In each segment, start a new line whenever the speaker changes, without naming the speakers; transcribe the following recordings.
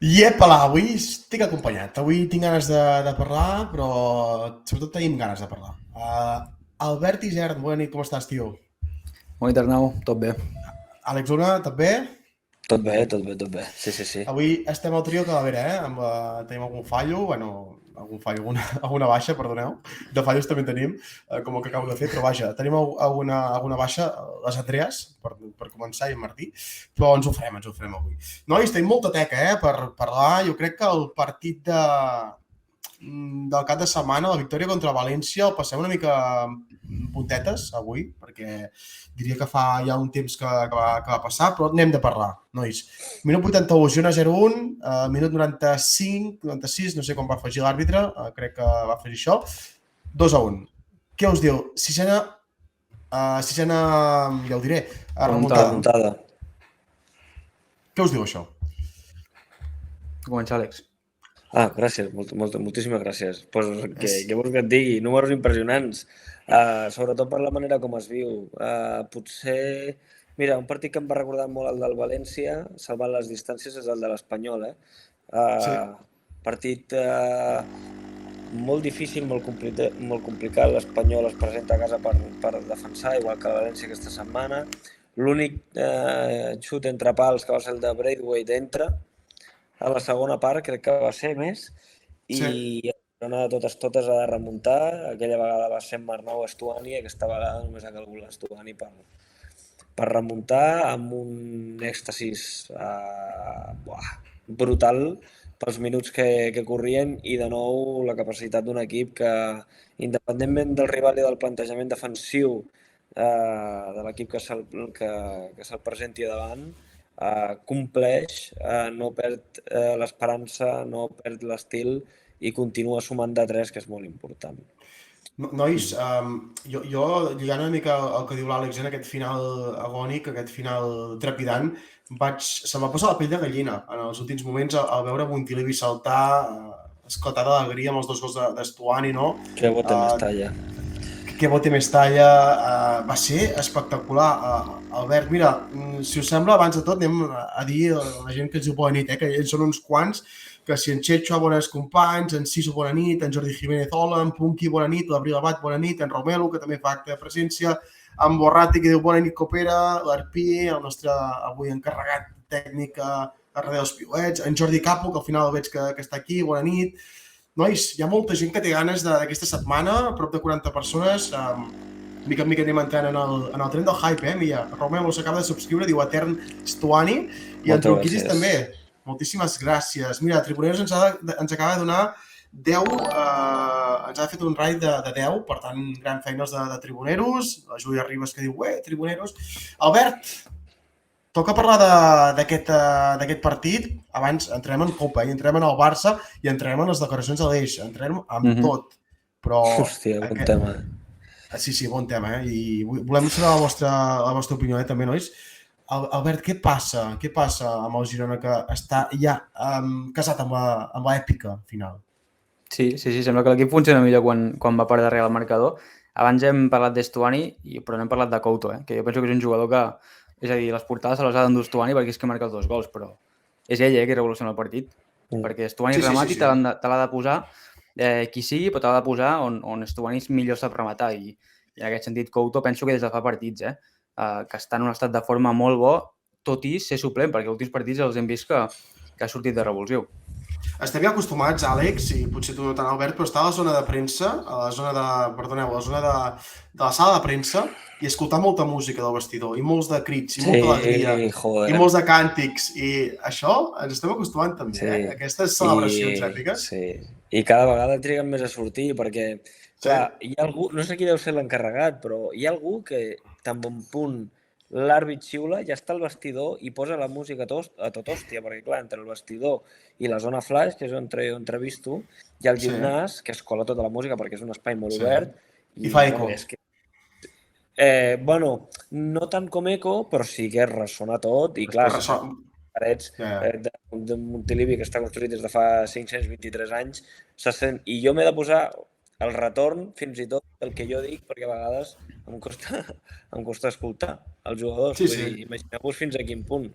Iepala, avui estic acompanyat. Avui tinc ganes de parlar, però sobretot tenim ganes de parlar. Albert Isern, bona nit, com estàs, tio?
Bona nit, Arnau, tot bé?
Àlex Una, també?
Tot bé, tot bé, tot bé. Sí, sí, sí.
Avui estem al trio Calavera, eh? Tenim algun fallo, bueno, algun fallo, alguna baixa, perdoneu. De fallos també en tenim, com el que acabo de fer, però vaja, tenim alguna baixa, les Andreas, per començar, i en Martí, però ens ho farem avui. Nois, tenim molta teca, per parlar. Jo crec que el partit del cap de setmana, la victòria contra València, el passem una mica puntetes avui, perquè diria que fa ja un temps que va passar, però n'hem de parlar, nois. Minut 81, Girona 0-1, minut 95, 96, no sé com va afegir l'àrbitre, crec que va afegir això, 2-1. Què us diu? Sisena, ja ho diré, remuntada. Què us diu això?
Comença, Àlex.
Gràcies, moltíssimes gràcies. Pues què vols que et digui? Números impressionants, sobretot per la manera com es viu. Potser, mira, un partit que em va recordar molt el del València, salvant les distàncies, és el de l'Espanyol.
Sí.
Partit molt difícil, molt complicat. L'Espanyol es presenta a casa per defensar, igual que el València aquesta setmana. L'únic xut entre pals, que va ser el de Braithwaite, entra. A la segona part crec que va ser més i de totes ha de remuntar. Aquella vegada va ser Marnau Estuani, aquesta vegada només ha calgut l'Estuani per remuntar amb un èxtasis brutal pels minuts que corrien i de nou la capacitat d'un equip que, independentment del rival i del plantejament defensiu de l'equip que se'l presenti davant, compleix, no perd l'esperança, no perd l'estil i continua sumant de 3, que és molt important.
Nois, jo lligant una mica el que diu l'Àlex en aquest final agònic, aquest final trepidant, se'm va posar la pell de gallina en els últims moments al veure Montilivi saltar, esclatar d'alegria amb els 2 gols d'Estuani, no?
Que bote més talla.
Que bote més talla, va ser espectacular. Albert, mira, si us sembla, abans de tot anem a dir a la gent que ens diu bona nit, que ells són uns quants, que si en Checho, bones companys, en Siso, bona nit, en Jordi Jiménez, hola, en Punky, bona nit, l'Abril Abad, bona nit, en Romelu, que també fa acte de presència, en Borrati, que diu bona nit, coopera, l'Arpí, el nostre avui encarregat tècnic a darrere dels piuets, en Jordi Capo, que al final el veig que està aquí, bona nit. Nois, hi ha molta gent que té ganes d'aquesta setmana, prop de 40 persones, mica en mica anem entrant en el tren del hype, Milla. Romelu s'acaba de subscriure, diu Etern Stuani, i en Truquisis també. Moltíssimes gràcies. Mira, Tribuneros ens acaba de donar 10, ens ha fet un raid de 10, per tant, gran feina els de Tribuneros, la Júlia Ribas que diu, Tribuneros. Albert, toca parlar d'aquest partit. Abans entrem en Copa, entrem en el Barça i entrem en les declaracions de l'Eix, entrem amb tot. Però...
Hòstia, bon tema.
Sí, bon tema, i volem saber la vostra opinió, també, nois. Albert, què passa amb el Girona que està ja casat amb l'èpica final?
Sí, sembla que l'equip funciona millor quan va per darrere el marcador. Abans hem parlat d'Estuani, però no hem parlat de Couto, que jo penso que és un jugador que, és a dir, les portades se les ha d'endur Estuani perquè és que marca els 2 gols, però és ell qui revoluciona el partit, perquè Estuani remati te l'ha de posar qui sigui, però te l'ha de posar on Estuani millor sap rematar, i en aquest sentit Couto penso que des de fa partits, que està en un estat de forma molt bo, tot i ser suplent, perquè els últims partits els hem vist que ha sortit de revulsiu.
Estem ja acostumats, Àlex, i potser tu no tant, Albert, però estar a la zona de premsa, a la zona de la sala de premsa, i escoltar molta música del vestidor, i molts de crits, i molta alegria, i molts de càntics, i això ens estem acostumant també, aquestes celebracions èpiques.
Sí, i cada vegada triguen més a sortir, perquè, clar, hi ha algú, no sé qui deu ser l'encarregat, però hi ha algú que tan bon punt l'àrbit xiula, ja està al vestidor i posa la música a tot hòstia, perquè clar, entre el vestidor i la zona flash, que és on entrevisto, hi ha el gimnàs, que es cola tota la música perquè és un espai molt obert.
I fa eco.
Bueno, no tant com eco, però sí que ressona tot, i clar, parets de Montilivi, que està construït des de fa 523 anys, se sent, i jo m'he de posar el retorn, fins i tot el que jo dic, perquè a vegades em costa escoltar els jugadors. Imagineu-vos fins a quin punt.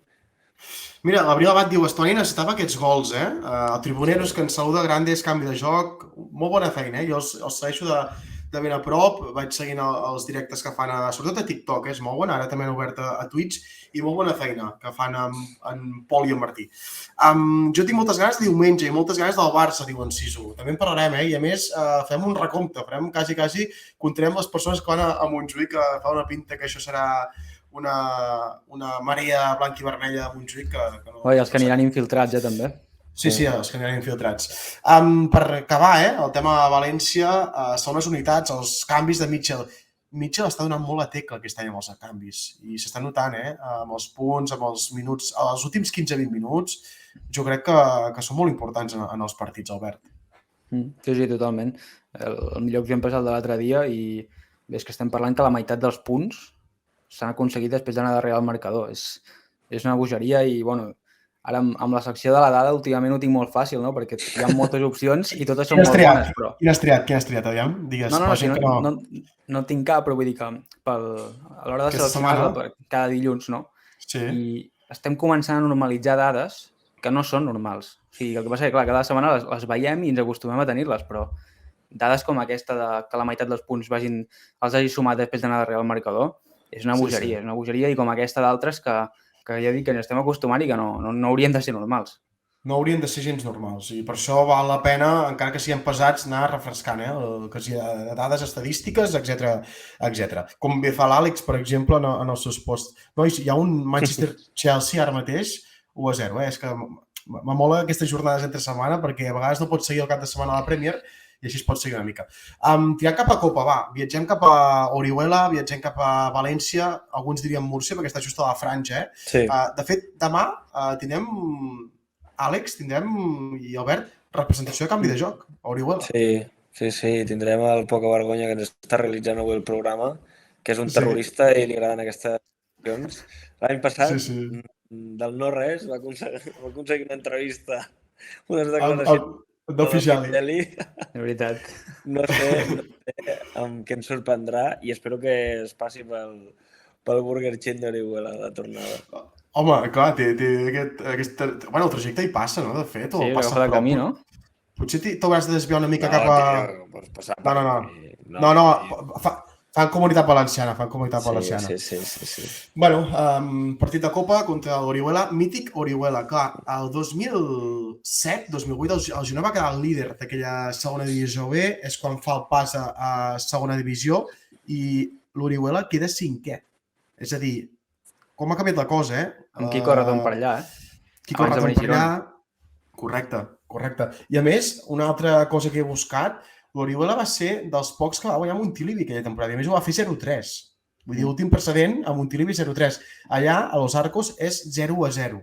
Mira, l'Abril Abad diu, Estuani necessitava aquests gols, eh? El Tribuneros que ens saluda, Grandes, canvi de joc, molt bona feina, eh? Jo els segueixo de ben a prop, vaig seguint els directes que fan, sobretot a TikTok, és molt bona, ara també han obert a Twitch, i molt bona feina que fan en Pol i en Martí. Jo tinc moltes ganes de diumenge i moltes ganes del Barça, diu en Sisu. També en parlarem, eh? I a més, fem un recompte, farem quasi, comptarem les persones que van a Montjuïc, que fa una pinta que això serà una marea blanca i vermella de Montjuïc que no...
I els que aniran infiltrats, també.
Sí, els que aniran infiltrats. Per acabar, el tema de València, són les unitats, els canvis de Mitchell. Mitchell està donant molt la tecla aquest any amb els canvis i s'està notant, amb els punts, amb els minuts, els últims 15-20 minuts, jo crec que són molt importants en els partits, Albert.
Sí, totalment. El millor exemple és el de l'altre dia i és que estem parlant que la meitat dels punts s'han aconseguit després d'anar darrere al marcador. És una bogeria i, bueno, ara amb la secció de la dada últimament ho tinc molt fàcil, no? Perquè hi ha moltes opcions i totes són molt bones, però...
Quin has triat, aviam? Digues.
No tinc cap, però vull dir que a l'hora de seleccionar-la cada dilluns, no?
Sí.
I estem començant a normalitzar dades que no són normals. O sigui, el que passa és que, clar, cada setmana les veiem i ens acostumem a tenir-les, però dades com aquesta de que la meitat dels punts els hagi sumat després d'anar darrere al marcador és una bogeria, és una bogeria i com aquesta d'altres que ja dic que ens estem acostumant i que no haurien de ser normals.
No haurien de ser gens normals i per això val la pena, encara que siguem pesats, anar refrescant, que sigui de dades estadístiques, etc. Com bé fa l'Àlex, per exemple, en els seus posts. Nois, hi ha un Manchester-Chelsea ara mateix 1-0, és que m'amola aquestes jornades entre setmana perquè a vegades no pots seguir el cap de setmana a la Premier i així es pot seguir una mica. Tirant cap a Copa, va. Viatgem cap a Orihuela, viatgem cap a València, alguns dirien Múrcia, perquè està just a la franja,
Sí.
De fet, demà tindrem, Àlex, i Albert, representació de canvi de joc a Orihuela.
Sí, tindrem el poca vergonya que ens està realitzant avui el programa, que és un terrorista i li agraden aquestes accions. L'any passat, del no-res, va aconseguir una entrevista, unes declaracions
d'oficial.
De
veritat.
No sé amb què ens sorprendrà i espero que es passi pel Burger King d'Orihuela de tornada.
Home, clar, té aquest... Bueno, el trajecte hi passa, no? De fet,
sí, agafa de camí, no?
Potser t'hauràs de desviar una mica cap a... No, fan comunitat valenciana,
Sí.
Bueno, partit de Copa contra l'Orihuela, mític Orihuela. Clar, el 2007-2008 el Girona va quedar el líder d'aquella segona divisió B, és quan fa el pas a segona divisió i l'Orihuela queda cinquè. És a dir, com ha canviat la cosa,
Amb Quico Retom per allà,
Quico Retom per allà. Correcte. I a més, una altra cosa que he buscat, l'Orihuela va ser dels pocs que va guanyar Montilivi aquella temporada. I a més ho va fer 0-3. Vull dir, l'últim precedent a Montilivi 0-3. Allà, a Los Arcos, és 0-0.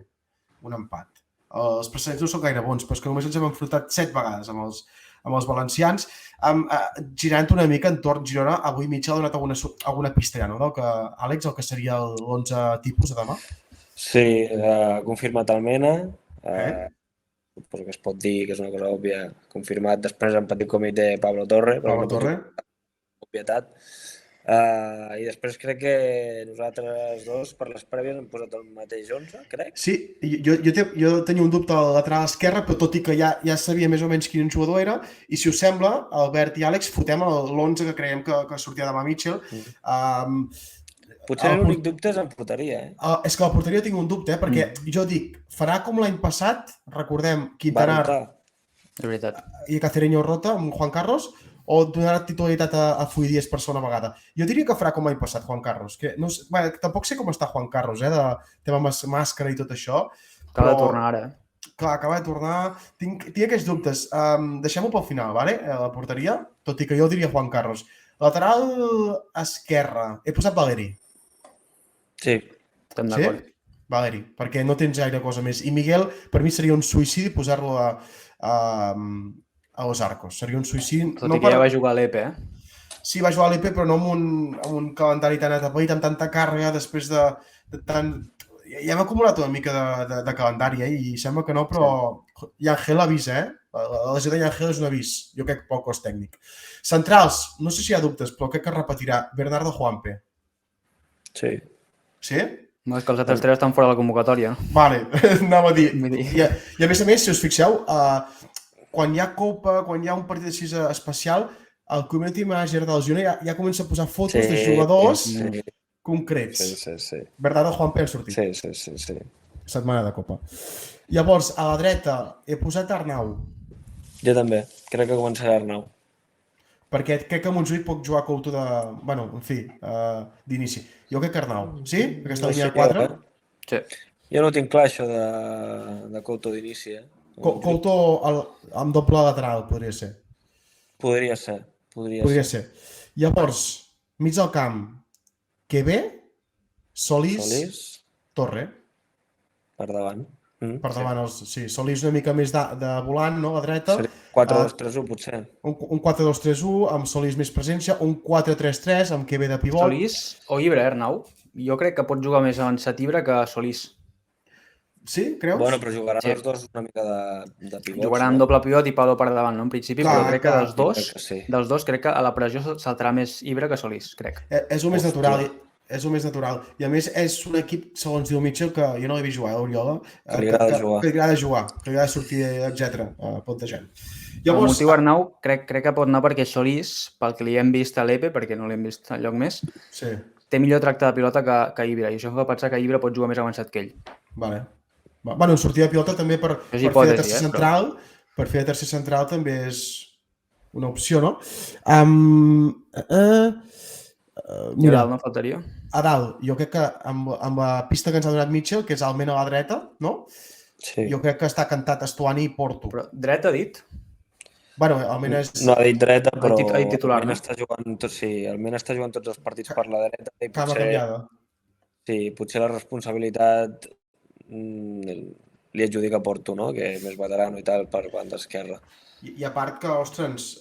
Un empat. Els precedents no són gaire bons, però és que només ens hem enfrontat 7 vegades amb els valencians. Girant una mica entorn Girona, avui Mitchell ha donat alguna pista ja, no? Del que, Àlex, el que seria l'11 tipus de demà?
Sí, confirmat el Mena. Perquè es pot dir que és una cosa òbvia, confirmat després en petit comitè Pablo Torre. Obvietat. I després crec que nosaltres dos, per les prèvies, hem posat el mateix 11, crec.
Sí, jo tenia un dubte a la lateral esquerra, però tot i que ja sabia més o menys quin jugador era, i si us sembla, Albert i Àlex, fotem l'11 que creiem que sortia demà Mitchell.
Potser l'únic dubte és en porteria,
És que a la porteria tinc un dubte, perquè jo dic, farà com l'any passat, recordem, Quintanar i Cacereño Rota amb Juan Carlos, o donarà titularitat a Fui Díaz per segona vegada. Jo diria que farà com l'any passat Juan Carlos, que tampoc sé com està Juan Carlos, de tema màscara i tot això.
Acaba de tornar ara.
Clar, acaba de tornar. Tinc aquests dubtes. Deixem-ho pel final, vale? La porteria, tot i que jo diria Juan Carlos. Lateral esquerra, he posat Valeri.
Sí,
estem d'acord.
Valeri, perquè no tens gaire cosa més. I Miguel, per mi seria un suïcidi posar-lo a Los Arcos. Seria un suïcidi...
Tot i que ja va jugar a l'EPE,
Sí, va jugar a l'EPE, però no amb un calendari tan atapeït, amb tanta càrrega, després de tant... Ja hem acumulat una mica de calendari, i sembla que no, però Llangel avisa, La lesió de Llangel és un avís. Jo crec poc cos tècnic. Centrals, no sé si hi ha dubtes, però crec que repetirà Bernardo Juanpe.
Sí.
Sí?
No, és que els altres 3 estan fora de la convocatòria, no?
Vale, anava a dir.
Vull dir.
I a més, si us fixeu, quan hi ha Copa, quan hi ha un partit així especial, el community manager del Girona ja comença a posar fotos de jugadors concrets.
Sí.
Verdad, Juan P. han sortit.
Sí.
Setmana de Copa. Llavors, a la dreta he posat Arnau,
Jo també. Crec que començarà Arnau.
perquè crec que Montjuïc pot jugar Couto d'inici. Jo crec que Arnau. Sí? Aquesta línia de 4?
Sí.
Jo no tinc clar això de Couto d'inici.
Couto amb doble lateral, podria ser.
Podria ser.
Podria ser. Llavors, mig del camp, Quevé, Solís, Torre.
Per davant.
Per davant, sí. Solís una mica més de volant, no? A la dreta.
4-2-3-1, potser.
Un 4-2-3-1, amb Solís més presència. Un 4-3-3, amb Quevé de pivot.
Solís o Ibra, Arnau? Jo crec que pot jugar més avançat Ibra que Solís.
Sí? Creus?
Bueno, però jugaran els dos una mica de pivots.
Jugaran en doble pivot i Pado per davant, no? En principi,
Clar,
però crec que
sí.
dels dos crec que a la pressió saltarà més Ibra que Solís, crec.
És el més natural. És el més natural. I a més és un equip, segons diu Mitchell, que jo no l'he vist jugar, Oriola.
Que li agrada jugar.
Que li agrada jugar, que li agrada sortir, etc. Plantejant.
El motiu Arnau crec que pot anar perquè Solís, pel que li hem vist a l'EPE, perquè no l'hem vist enlloc més, té millor tracte de pilota que Ibra, i això em fa pensar que Ibra pot jugar més avançat que ell.
Vale. Bueno, en sortir de pilota també per fer de tercer central, per fer de tercer central també és una opció, no?
I a dalt no faltaria?
A dalt, jo crec que amb la pista que ens ha donat Mitchell, que és Almena a la dreta, no?
Sí.
Jo crec que està cantat Estuani i Porto.
Però dreta ha dit?
Bueno, Almena és...
No ha dit dreta, però
ha dit titular,
Almena està jugant Almena està jugant tots els partits per la dreta i
canviada.
Sí, potser la responsabilitat li adjudica Porto, no? Que és més veterano i tal per banda esquerra.
I a part que, ostres,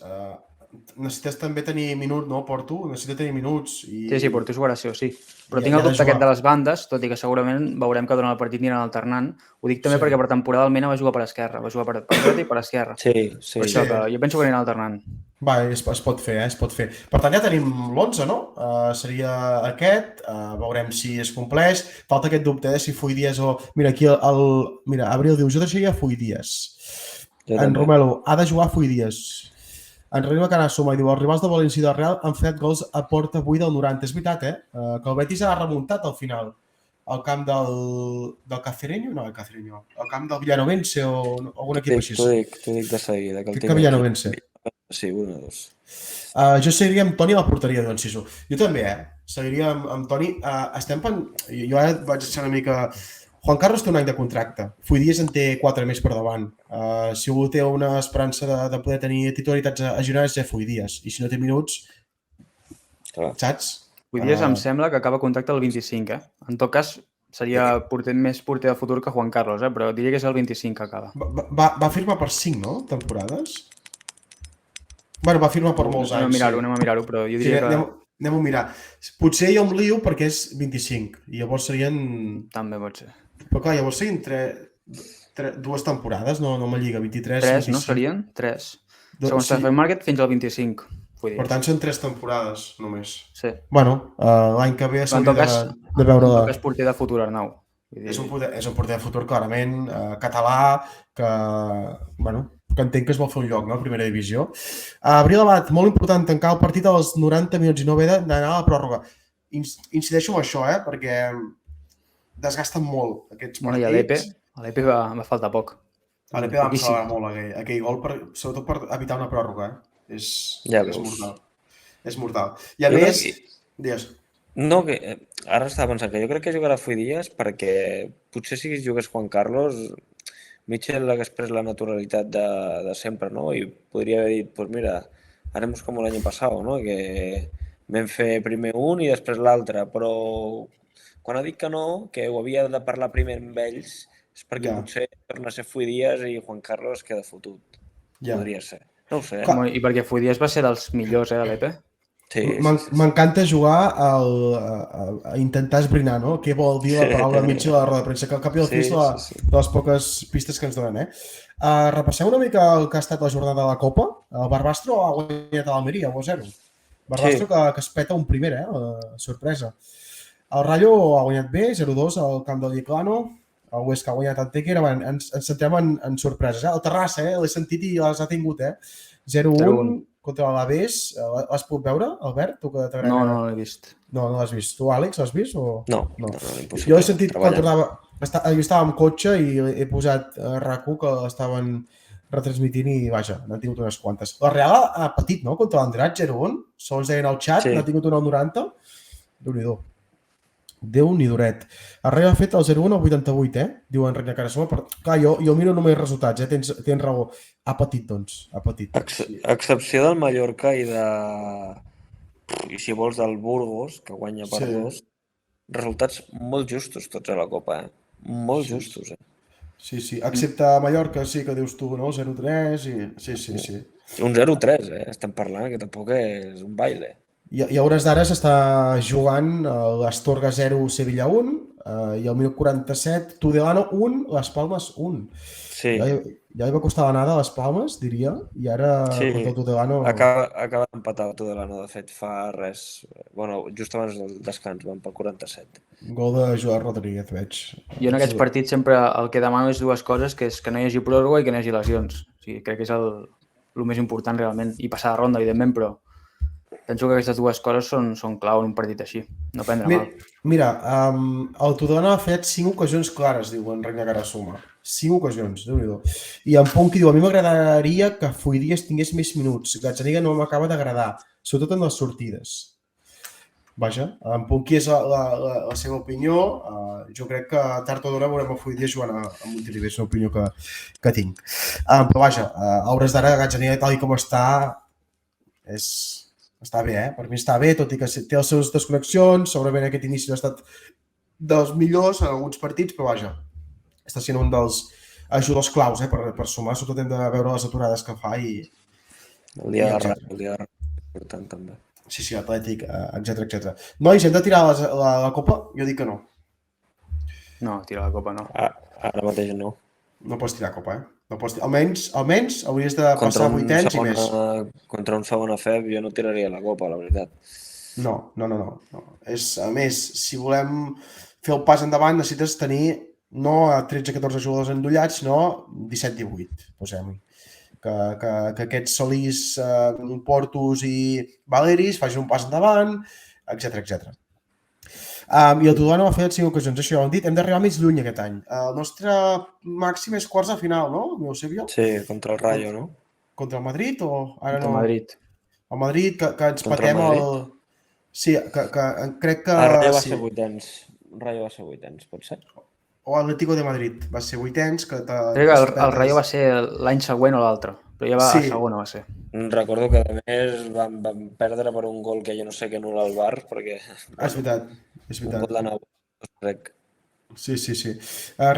necessites també tenir minuts, no, Porto? Necessita tenir minuts.
Sí, Porto jugarà sí o sí. Però tinc el dubte aquest de les bandes, tot i que segurament veurem que durant el partit aniran alternant. Ho dic també perquè per temporada Almena va jugar per esquerra, va jugar per dreta i per esquerra.
Sí.
Per això que jo penso que aniran alternant.
Va, es pot fer, es pot fer. Per tant, ja tenim l'11, no? Seria aquest, veurem si es compleix. Falta aquest dubte, si Fui Díaz o... Mira, aquí Mira, Abril diu, jo deixaria Fui Díaz. En Romelu, ha de jugar Fui Díaz. En Reino Canasoma diu, els rivals de València i del Real han fet gols a porta buida del 90. És veritat, que el Betis ha remuntat al final. Al camp del Cacereño? No, el Cacereño. Al camp del Villanovense o algun equip així.
T'ho dic de seguida.
Crec que Villanovense.
Sí, 1-2.
Jo seguiria amb Toni a la porteria, diu Enciso. Jo també, seguiria amb Toni. Jo ara vaig ser una mica... Juan Carlos té un any de contracte. Fui Díaz en té 4 més per davant. Si algú té una esperança de poder tenir titularitats a Girona és Fui Díaz. I si no té minuts, saps?
Fui Díaz em sembla que acaba contracte el 25, En tot cas, seria més porter de futur que Juan Carlos, però diria que és el 25 que acaba.
Va firmar per 5, no? Temporades? Bueno, va firmar per molts anys.
Anem a mirar-ho, però jo diria que...
Anem a mirar. Potser jo em lio perquè és 25 i llavors serien...
També pot ser.
Però clar, llavors serien 2 temporades, no me lliga, 23...
3, no? Serien? 3. Segons Transfer Market fins al 25.
Per tant, són 3 temporades només.
Sí.
Bueno, l'any que ve s'hauria de veure...
En tot cas, porter de futur, Arnau.
És un porter de futur, clarament, català, que entenc que es vol fer un lloc, no?, a primera divisió. Abril Abad, molt important tancar el partit als 90 minuts i no haver d'anar a la pròrroga. Incideixo en això, perquè desgasten molt aquests partits.
A l'EPE va faltar poc.
A l'EPE va accelerar molt aquell gol, sobretot per evitar una pròrroga. És mortal. És mortal. I a més... Digues.
No, que ara estava pensant que jo crec que jugarà Fui Díaz perquè potser si jugués Juan Carlos, Mitchell hagués pres la naturalitat de sempre, no? I podria haver dit, pues mira, haremos como el año pasado, no? Que vam fer primer un i després l'altre, però quan ha dit que no, que ho havia de parlar primer amb ells, és perquè potser torna a ser Fui Díaz i Juan Carlos queda fotut. Podria ser. No ho sé.
I perquè Fui Díaz va ser dels millors, de l'EPE.
Sí.
M'encanta jugar a intentar esbrinar, no? Què vol dir la paraula Mitchell a la roda de premsa, que al cap i al fi és de les poques pistes que ens donen, Repassem una mica el que ha estat la jornada de la Copa. El Barbastro ha guanyat a l'Almeria, 1-0. Barbastro que es peta un primer, sorpresa. El Rayo ha guanyat bé, 0-2 al camp del Chiclano, el Huesca ha guanyat el Tequera, ens centrem en sorpreses. El Terrassa, l'he sentit i les ha tingut, 0-1 contra l'Alavés. L'has pogut veure, Albert? Tu que t'agrada...
No l'he vist.
No l'has vist. Tu, Àlex, l'has vist? O...
No, impossible.
Jo he sentit quan tornava... Jo estava amb cotxe i he posat a RAC1 que l'estaven retransmitint i, vaja, n'han tingut unes quantes. La Real ha patit, no?, contra l'Andrat, 0-1. Segons deien al xat, n'ha tingut una al 90. Déu-n'hi-do. Déu-n'hi-doret. El Real ha fet el 0-1 al 88, diu Enric Carasoma. Clar, jo miro només resultats, tens raó. Ha patit, doncs. Ha patit.
Excepció del Mallorca i si vols, del Burgos, que guanya per 2. Resultats molt justos tots a la Copa, Molt justos,
Sí, excepte Mallorca, sí, que dius tu, no? 0-3 i... Sí.
Un 0-3, estem parlant, que tampoc és un baile.
I a hores d'ara s'està jugant l'Astorga 0, Sevilla 1, i al minut 47, Tudelano 1, Les Palmes 1.
Sí.
Ja li va costar l'anada a Les Palmes, diria, i ara contra el Tudelano...
Acaba d'empatar el Tudelano, de fet, fa res... Bueno, just abans del descans, van pel 47.
Gol de Joan Rodríguez, veig.
Jo en aquests partits sempre el que demano és dues coses, que és que no hi hagi pròrroga i que no hi hagi lesions. O sigui, crec que és el més important realment. I passar de ronda, evidentment, però penso que aquestes dues coses són clau en un partit així. No prendre mal.
Mira, el Tudelano ha fet 5 ocasions clares, diu Enric Carasoma. 5 ocasions, Déu-n'hi-do. I en Punky diu, a mi m'agradaria que Fuidies tingués més minuts. Gazzaniga no m'acaba d'agradar, sobretot en les sortides. Vaja, en Punky és la seva opinió. Jo crec que tard o d'hora veurem a Fuidies jugant a Montilivi, és una opinió que tinc. Però vaja, a hores d'ara Gazzaniga tal com està bé, Per mi està bé, tot i que té les seves desconnexions, segurament aquest inici no ha estat dels millors en alguns partits, però vaja, està sent un dels ajudadors claus per sumar, sobretot hem de veure les aturades que fa i...
El dia de res, important també.
Sí, Atlètic, etc. Nois, hem de tirar la copa? Jo dic que no.
No, tirar la copa no.
Ara mateix no.
No pots tirar copa, No pots tirar. Almenys hauries de passar 8 anys i més.
Contra un segona FEB jo no tiraria la copa, la veritat.
No. A més, si volem fer el pas endavant necessites tenir no a 13-14 jugadors endollats, sinó 17-18, posem-hi. Que aquests Solís, Portus i Valeris facin un pas endavant, etc. I el Tudelano ha fet 5 ocasions, això ja ho hem dit. Hem d'arribar més lluny aquest any. El nostre màxim és quarts de final, no?
Sí, contra el Rayo, no?
Contra el Madrid o ara no?
Contra el Madrid.
El Madrid, que ens patem el... Sí, que crec que...
El Rayo va ser vuitens. Rayo va ser vuitens, pot ser?
O Atlético de Madrid va ser vuitens.
Crec que el Rayo va ser l'any següent o l'altre, però ja a segona va ser.
Recordo que a més vam perdre per un gol que jo no sé què anul·la el VAR, perquè...
És veritat.
Un gol de nou, crec.
Sí.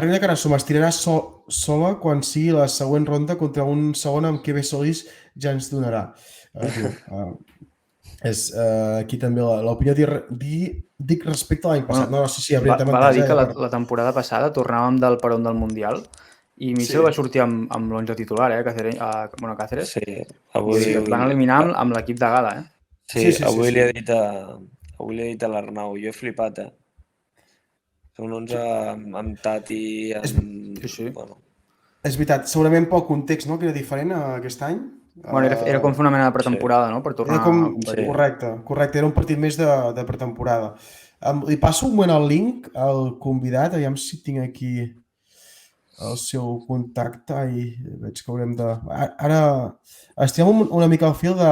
Reina Carasoma es tirarà sola quan sigui la següent ronda contra un segon amb què bé Solís ja ens donarà. Aquí també l'opinió dic respecte a l'any passat.
Val a dir que la temporada passada tornàvem del peron del Mundial i Mitchell va sortir amb l'11 titular, Cáceres.
Sí.
I el van eliminar amb l'equip de gala,
Sí, avui li he dit a l'Arnau, jo he flipat, Són 11 amb Tati,
Sí.
És veritat, segurament pel context, no?, que era diferent aquest any.
Era com fer una mena de pretemporada, no?, per tornar a competir.
Correcte, era un partit més de pretemporada. Li passo un moment el link al convidat, aviam si tinc aquí el seu contacte i veig que haurem de... Ara estem una mica al fil de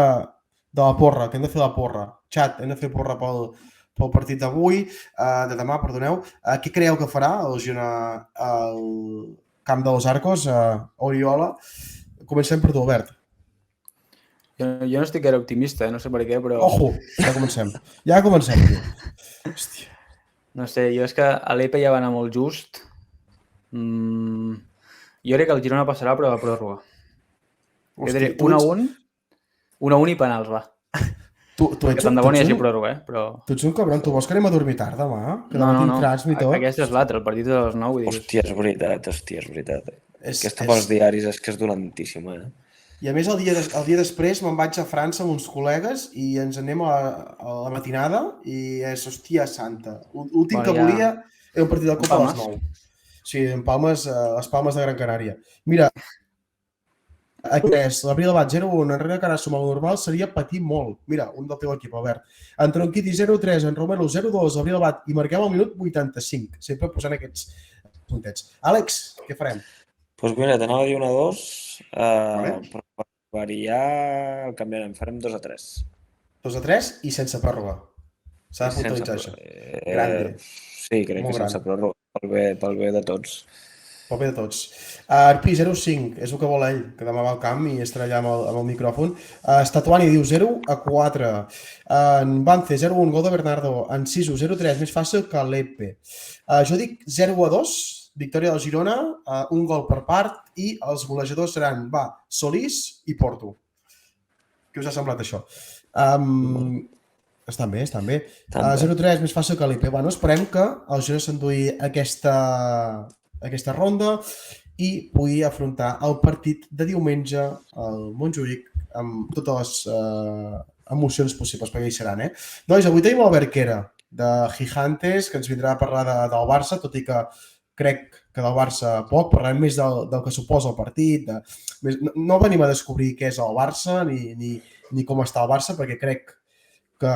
la porra, que hem de fer la porra. Xat, hem de fer porra pel partit d'avui, de demà, perdoneu. Què creieu que farà el Girona al camp de los Arcos, a Oriola? Comencem per tu, Albert.
Jo no estic gaire optimista, no sé per què, però...
Ojo, ja comencem. Tio. Hòstia.
No sé, jo és que a l'EPE ja va anar molt just. Jo crec que el Girona passarà, però a pròrroga. Jo diré 1-1 i penals, va. Que tant de bo n'hi hagi pròrroga, però...
Tu ets un cabron, tu vols que anem a dormir tard demà?
No. Aquest és l'altre, el partit és a les 9.
Hòstia, és veritat. Aquesta pels diaris és que és dolentíssima,
I a més el dia després me'n vaig a França amb uns col·legues i ens anem a la matinada i és, hòstia santa. L'últim que volia era un partit de Copa a les 9. Sí, en Palmes, les Palmes de Gran Canària. Mira, aquí és, l'Abril Abat 0-1, enrere que ara som al normal seria patir molt. Mira, un del teu equip, Albert. En Tronquiti 0-3, en Romero 0-2, l'Abril Abat, i marquem al minut 85. Sempre posant aquests puntets. Àlex, què farem?
Doncs mira, t'anava a dir 1-2,
Vale.
però per variar el canviarem, farem 2-3.
2-3 i sense pròrroga. S'ha de puntualitzar això. Grande.
Sí, crec
Molt
que sense
gran.
pròrroga, pel bé de tots.
Pel bé de tots. Arpi 0-5, és el que vol ell, que demà va al camp i estarà allà amb el micròfon. Statuani diu 0-4. En Bance 0-1, gol de Bernardo. En Sisu 0-3, més fàcil que l'Epe. Jo dic 0-2, victòria del Girona, un gol per part i els golejadors seran, Solís i Porto. Què us ha semblat això? Estan bé. 0-3, més fàcil que l'Epe. Bueno, esperem que el Girona s'endugui aquesta ronda i pugui afrontar el partit de diumenge al Montjuïc amb totes les emocions possibles, perquè hi seran. Nois, avui tenim l'Albert Quera, de Gigantes, que ens vindrà a parlar del Barça, tot i que crec que del Barça poc, parlarem més del que suposa el partit. No venim a descobrir què és el Barça ni com està el Barça, perquè crec que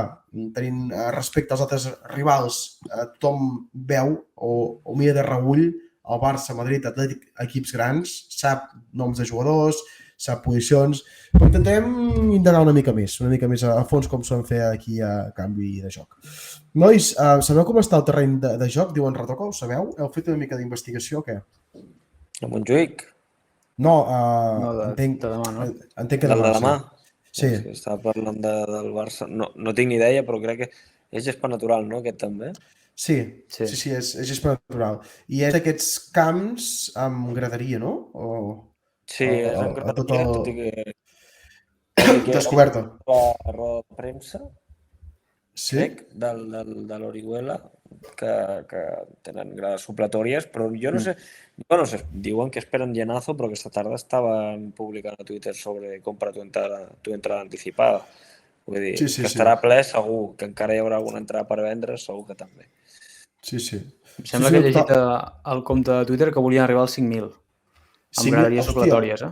tenint respecte als altres rivals, tothom veu o mira de reull el Barça, Madrid, Atlètic, equips grans, sap noms de jugadors, sap posicions, però intentarem indagar una mica més a fons com s'ho fer aquí a canvi de joc. Nois, sabeu com està el terreny de joc? Diuen Retoca, ho sabeu? Heu fet una mica d'investigació o què?
A Montjuïc?
No,
entenc que demà, no?
Entenc que demà. Sí.
Estava parlant del Barça. No tinc ni idea, però crec que és gespa natural, no? Aquest també.
Sí, és gespa natural. I és d'aquests camps amb graderia, no?
Sí, és amb graderia, tot i que...
Descoberta.
La roda de premsa,
crec,
de l'Orihuela, que tenen grades supletòries, però jo no sé, diuen que esperen llenazo, però aquesta tarda estaven publicant a Twitter sobre compra tu entrada anticipada. Vull dir, que estarà ple segur, que encara hi haurà alguna entrada per vendre, segur que també.
Sí.
Em sembla que he llegit al compte de Twitter que volien arribar als 5.000 amb graderies supletòries,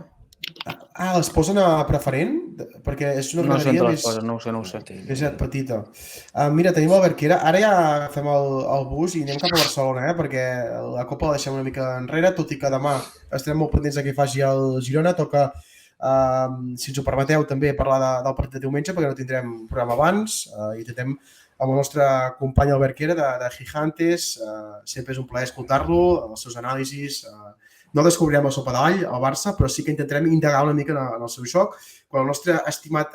les posen a preferent? Perquè és una graderia més...
No ho sé.
Més petita. Mira, tenim l'Albert Quera. Ara ja fem el bus i anem cap a Barcelona, perquè la Copa la deixem una mica enrere, tot i que demà estarem molt pendents de què faci el Girona. Toca, si ens ho permeteu, també parlar del partit de diumenge, perquè no tindrem programa abans. I intentem amb el nostre company Albert Quera de Gigantes. Sempre és un plaer escoltar-lo, els seus anàlisis. No descobrirem el sopa d'all, al Barça, però sí que intentarem indagar una mica en el seu joc. Quan el nostre estimat...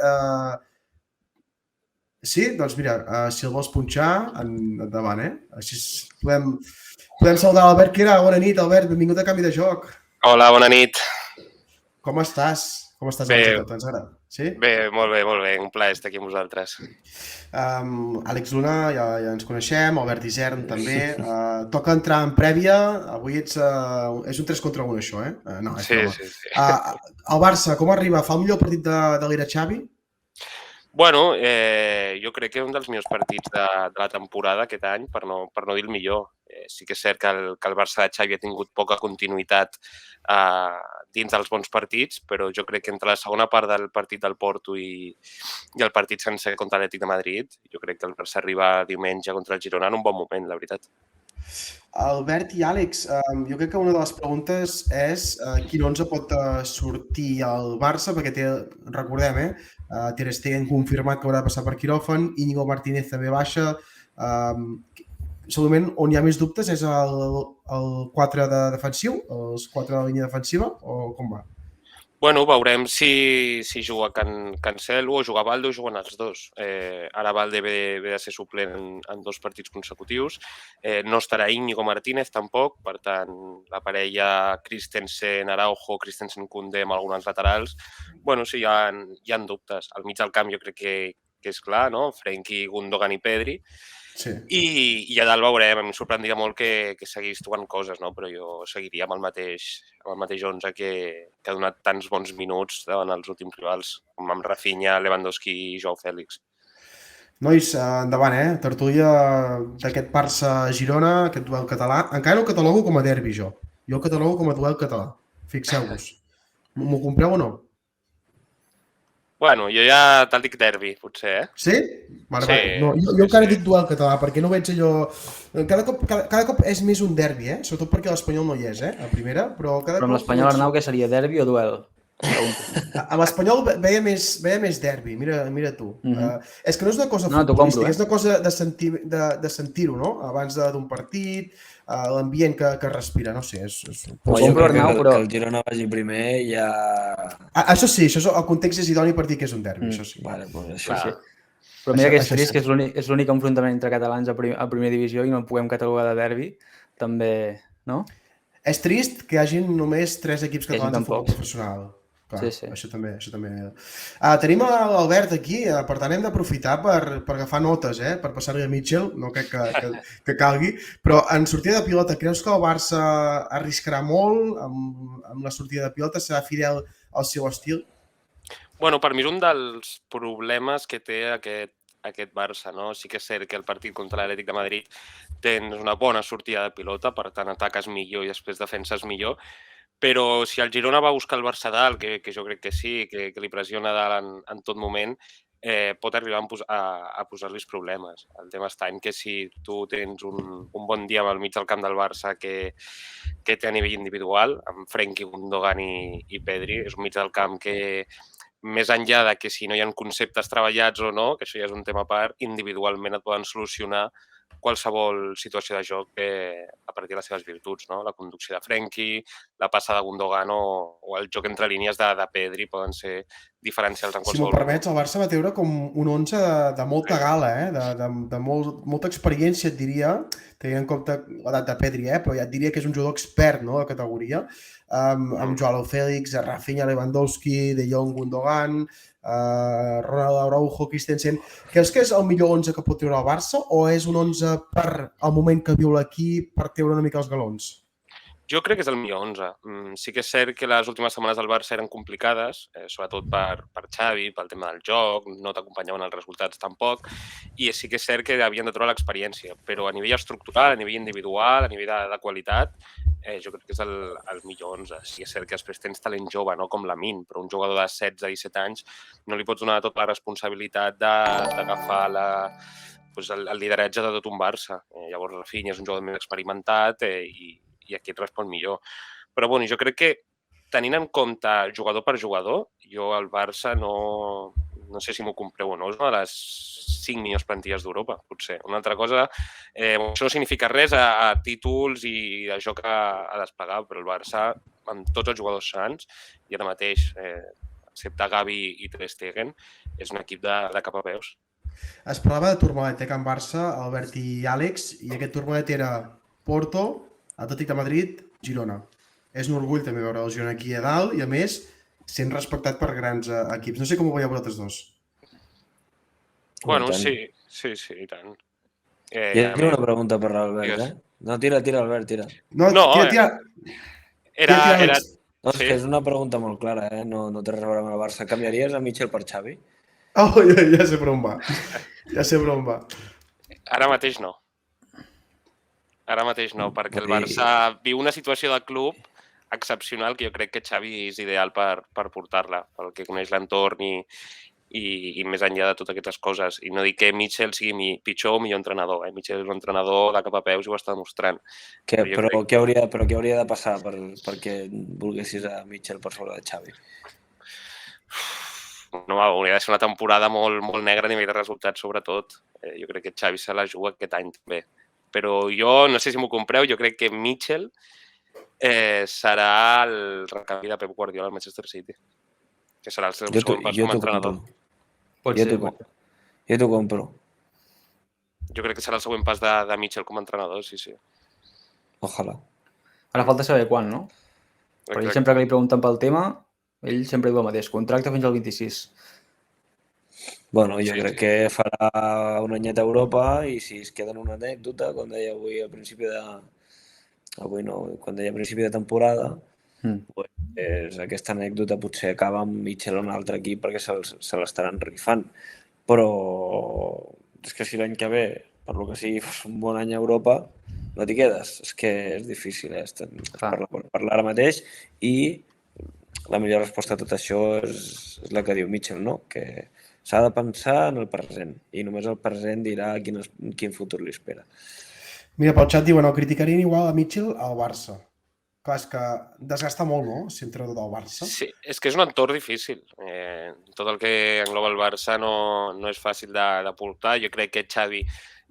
Sí? Doncs mira, si el vols punxar, endavant, Així podem saludar l'Albert Quera. Bona nit, Albert. Benvingut a Canvi de Joc.
Hola, bona nit.
Com estàs? Com estàs?
Bé,
Ens agrada. Sí?
Bé, molt bé. Un plaer estar aquí amb vosaltres.
Àlex Luna, ja ens coneixem, Albert Isern també. Toca entrar en prèvia. Avui és un 3 contra 1, això, No, és
sí.
El Barça, com arriba? Fa el millor partit de l'era Xavi?
Bueno, jo crec que és un dels millors partits de la temporada aquest any, per no dir el millor. Sí que és cert que el Barça de Xavi ha tingut poca continuïtat dins dels bons partits, però jo crec que entre la segona part del partit del Porto i el partit sencer contra l'Atlètic de Madrid, jo crec que el Barça arriba diumenge contra el Girona en un bon moment, la veritat.
Albert i Àlex, jo crec que una de les preguntes és quin 11 pot sortir al Barça, perquè recordem, Ter Stegen confirmat que haurà de passar per quiròfan, Íñigo Martínez també baixa. Segurament on hi ha més dubtes és el 4 de defensiu, els 4 de la línia defensiva, o com va?
Bueno, veurem si juga Cancelo o juga Balde o juguen els dos. Ara Balde ve de ser suplent en 2 partits consecutius. No estarà Íñigo Martínez tampoc, per tant, la parella Christensen-Araujo, Christensen-Koundé amb alguns laterals. Bueno, sí, hi ha dubtes. Al mig del camp jo crec que és clar, no? Frenkie, Gundogan i Pedri.
Sí.
I a dalt veurem, em sorprendria molt que seguís trobant coses, no? Però jo seguiria amb el mateix 11 que ha donat tants bons minuts davant els últims rivals, com amb Rafinha, Lewandowski i Joao Fèlix.
Nois, endavant, tertúlia d'aquest Barça-Girona, aquest duel català. Encara no el catalogo com a derbi, jo. Jo el catalogo com a duel català. Fixeu-vos. M'ho compreu o no?
Bueno, jo ja te'l dic derbi, potser, eh?
Sí? Vale,
Sí,
vale. No, jo encara
sí.
dic duel català, perquè no veig allò... Cada cop és més un derbi, Sobretot perquè l'Espanyol no hi és, a primera, però cada
Però amb
cop...
l'Espanyol, Arnau, què seria? Derbi o duel?
A l'Espanyol veia més derbi, mira tu. És que no és una cosa
No, t'ho compro,
futbolística, és una cosa de sentir-ho, no? Abans d'un partit, l'ambient que respira, no sé.
Ho compro, Arnau, però...
Que el Girona vagi primer ja...
Això sí, el context és idoni per dir que és un derbi, això sí.
Vale, doncs això
Sí.
sí.
Però mira que és
Això
trist,
sí.
que és l'únic enfrontament entre catalans a primera divisió i no el puguem catalogar de derbi, també, no?
És trist que hi hagi només 3 equips
Que hi hagi
catalans de
tan
futbol
pocs.
professional. Clar,
Sí.
Això també. Tenim l'Albert aquí, per tant hem d'aprofitar per agafar notes, per passar-li a Mitchell, no crec que calgui, però en sortida de pilota, creus que el Barça arriscarà molt amb la sortida de pilota, serà fidel al seu estil?
Bueno, per mi és un dels problemes que té aquest Barça, no? Sí que és cert que el partit contra l'Atlètic de Madrid tens una bona sortida de pilota, per tant ataques millor i després defenses millor, però si el Girona va buscar el Barça dalt, que jo crec que sí, que li pressiona dalt en tot moment, pot arribar a posar-li problemes. El tema està en que si tu tens un bon dia al mig del camp del Barça que té a nivell individual, amb Frenkie, Gundogan i Pedri, és un mig del camp que més enllà de que si no hi ha conceptes treballats o no, que això ja és un tema a part, individualment et poden solucionar qualsevol situació de joc a partir de les seves virtuts, no? La conducció de Frenkie, la passa de Gundogan o el joc entre línies de Pedri poden ser diferencials en
Si m'ho
qualsevol...
permets, el Barça va treure com un 11 de molta gala, de molta experiència, et diria, tenint en compte l'edat de Pedri, però ja et diria que és un jugador expert, no?, de categoria, amb Joao Fèlix, Rafinha, Lewandowski, De Jong, Gundogan, Ronald Araujo, Christensen. Creus que és el millor 11 que pot treure el Barça o és un 11 per al moment que viu l'equip per treure una mica els galons?
Jo crec que és el millor 11. Sí que és cert que les últimes setmanes del Barça eren complicades, sobretot per Xavi, pel tema del joc, no t'acompanyaven els resultats tampoc, i sí que és cert que havien de trobar l'experiència, però a nivell estructural, a nivell individual, a nivell de qualitat, jo crec que és el millor 11. Sí que és cert que després tens talent jove, no com Lamine, però un jugador de 16-17 anys no li pots donar tota la responsabilitat d'agafar el lideratge de tot un Barça. Llavors Rafinha és un jugador més experimentat i aquí et respon millor. Però bueno, jo crec que tenint en compte jugador per jugador, jo al Barça no sé si m'ho compreu o no, és una de les 5 millors plantilles d'Europa, potser. Una altra cosa, això no significa res a títols i a joc a desplegar, però el Barça, amb tots els jugadors sants, i ara mateix, excepte Gavi i Ter Stegen, és un equip de cap a peus.
Es parlava de Tourmalet, Can Barça, Albert i Àlex, i aquest Tourmalet era Porto, Atlètic de Madrid, Girona. És un orgull també veure el Girona aquí a dalt i, a més, sent respectat per grans equips. No sé com ho veieu vosaltres dos.
Bueno, sí, i tant.
Ja tinc una pregunta per l'Albert, No, tira, Albert, tira.
No, tira.
Era...
No, és que és una pregunta molt clara, No té res a veure amb el Barça. Canviaries a Mitchell per Xavi?
Oh, ja sé per on va.
Ara mateix no. Perquè el Barça viu una situació de club excepcional que jo crec que Xavi és ideal per portar-la, pel que coneix l'entorn i més enllà de totes aquestes coses. I no dic que Mitchell sigui pitjor o millor entrenador. Mitchell és un entrenador de cap a peus i ho està demostrant.
Però què hauria de passar perquè volguessis a Mitchell per sobre de Xavi?
No, hauria de ser una temporada molt, molt negra a nivell de resultats, sobretot. Jo crec que Xavi se la juga aquest any també. Però jo, no sé si m'ho compreu, jo crec que Mitchell serà el recanvi de Pep Guardiola al Manchester City. Que serà el seu segon pas com a entrenador.
Jo t'ho compro.
Jo crec que serà el següent pas de Mitchell com a entrenador, sí.
Ojalà.
Ara falta saber quan, no? Però ell sempre que li pregunten pel tema, ell sempre diu el mateix, contracte fins al 26.
Bueno, jo crec que farà un anyet a Europa i si es queda en una anècdota, com deia avui al principi de... Avui no, quan deia a principi de temporada, pues, aquesta anècdota potser acaba amb Mitchell o un altre equip perquè se l'estaran rifant. Però és que si l'any que ve, per lo que sigui, fos un bon any a Europa, no t'hi quedes. És que és difícil, parlar ara mateix i la millor resposta a tot això és la que diu Mitchell, no? Que s'ha de pensar en el present i només el present dirà quin futur li espera.
Mira, pel xat diuen, el criticarien igual a Mitchell al Barça. Clar, és que desgasta molt, no?, ser entrenador del Barça.
Sí, és que és un entorn difícil. Tot el que engloba el Barça no és fàcil de portar. Jo crec que Xavi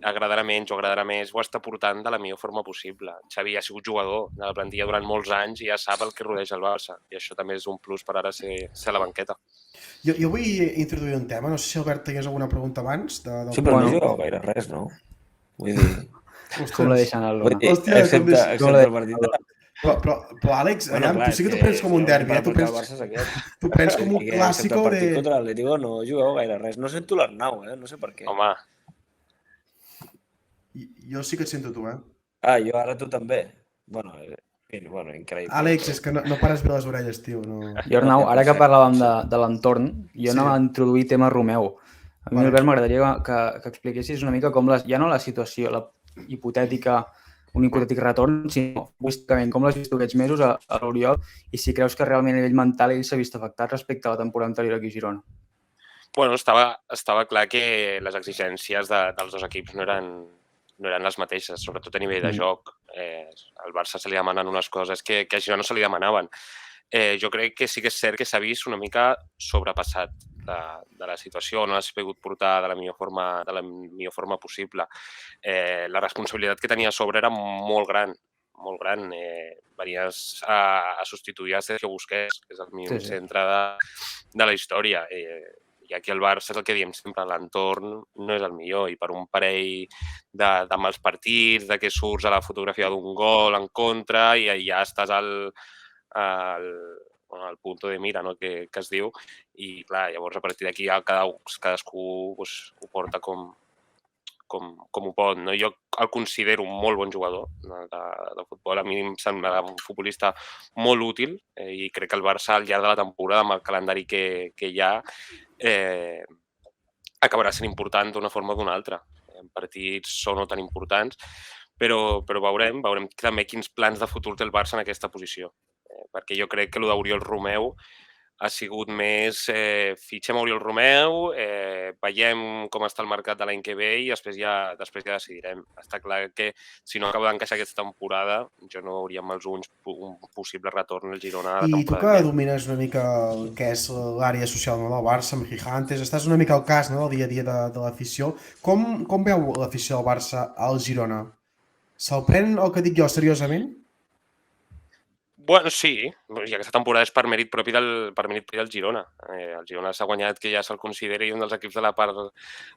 agradarà menys o agradarà més, ho està portant de la millor forma possible. Xavi ha sigut jugador de la plantilla durant molts anys i ja sap el que rodeja el Barça. I això també és un plus per ara ser a la banqueta.
Jo vull introduir un tema. No sé si Albert tenies alguna pregunta abans.
Sí, però no jugava gaire res, no? Vull dir...
Com la deixen al Luna?
Excepte el partit de...
Però Àlex, tu sí que t'ho prens com un derbi, tu prens com un clàssico de...
El partit contra l'Atlético no jugava gaire res. No sento l'Arnau, no sé per què.
Home.
Jo sí que et sento tu,
Jo ara tu també. Bueno, increïble.
Àlex, és que no pares bé les orelles, tio.
Jo, Arnau, ara que parlàvem de l'entorn, jo anava a introduir tema Romeu. A mi, Albert, m'agradaria que expliquessis una mica com ja no la situació, la hipotètica, un hipotètic retorn, sinó bàsicament com l'has vist aquests mesos a l'Oriol i si creus que realment a nivell mental ell s'ha vist afectat respecte a la temporada anterior aquí a Girona.
Bueno, estava clar que les exigències dels dos equips no eren les mateixes, sobretot a nivell de joc. Al Barça se li demanen unes coses que a Girona no se li demanaven. Jo crec que sí que és cert que s'ha vist una mica sobrepassat de la situació, no l'ha sabut portar de la millor forma possible. La responsabilitat que tenia a sobre era molt gran. Venies a substituir a Sergio Busquets, que és el millor centre de la història. I aquí al Barça és el que diem sempre, l'entorn no és el millor i per un parell de mals partits, de que surts a la fotografia d'un gol en contra i ja estàs al punto de mira, no? que es diu, i clar, llavors a partir d'aquí cadascú ho porta com ho pot. No? Jo el considero un molt bon jugador de futbol. A mi em sembla un futbolista molt útil i crec que el Barça al llarg de la temporada, amb el calendari que hi ha, acabarà sent important d'una forma o d'una altra. En partits són no tan importants, però veurem també quins plans de futur té el Barça en aquesta posició. Perquè jo crec que el d'Oriol Romeu ha sigut més fitxem Oriol Romeu, veiem com està el mercat de l'any que ve i després ja decidirem. Està clar que si no acaba d'encaixar aquesta temporada, jo no hauria amb els ulls un possible retorn al Girona a la temporada.
I tu que domines una mica el que és l'àrea social del Barça, amb Gigantes, estàs una mica al cas del dia a dia de l'afició. Com veu l'afició del Barça al Girona? Se'l pren el que dic jo seriosament?
Bueno, sí, i aquesta temporada és per mèrit propi del Girona. El Girona s'ha guanyat que ja se'l consideri un dels equips de la part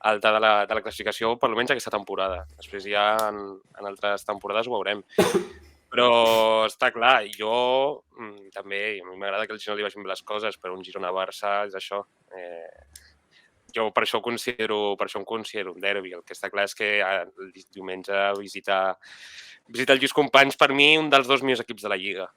alta de la classificació, per almenys aquesta temporada. Després ja en altres temporades ho veurem. Però està clar, jo també, a mi m'agrada que el Girona li vagin bé les coses, però un Girona-Barça és això. Jo per això em considero un derbi. El que està clar és que el diumenge visitar el Lluís Companys, per mi, un dels dos millors equips de la Lliga,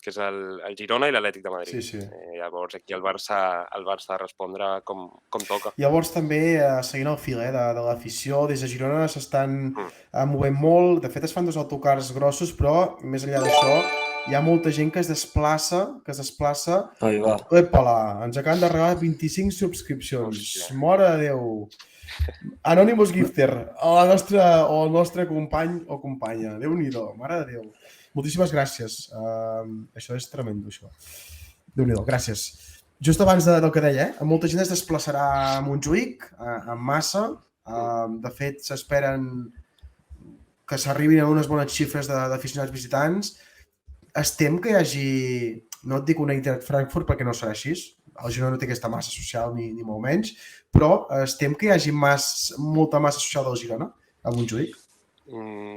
que és el Girona i l'Atlètic de Madrid.
Sí.
Llavors aquí el Barça ha de respondre com toca.
Llavors també, seguint el fil de l'afició, des de Girona s'estan movent molt. De fet, es fan 2 autocars grossos, però més enllà d'això hi ha molta gent que es desplaça. Epala, ens acaben de regalar 25 subscripcions. Mare de Déu! Anonymous Gifter, el nostre company o companya. Déu-n'hi-do, mare de Déu. Moltíssimes gràcies. Això és tremendo, això. Déu-n'hi-do, gràcies. Just abans del que deia, molta gent es desplaçarà a Montjuïc, en massa. De fet, s'esperen que s'arribin a unes bones xifres d'aficionats visitants. Es tem que hi hagi, no et dic una Eintracht Frankfurt perquè no serà així, el Girona no té aquesta massa social ni molt menys, però es tem que hi hagi molta massa social del Girona a Montjuïc?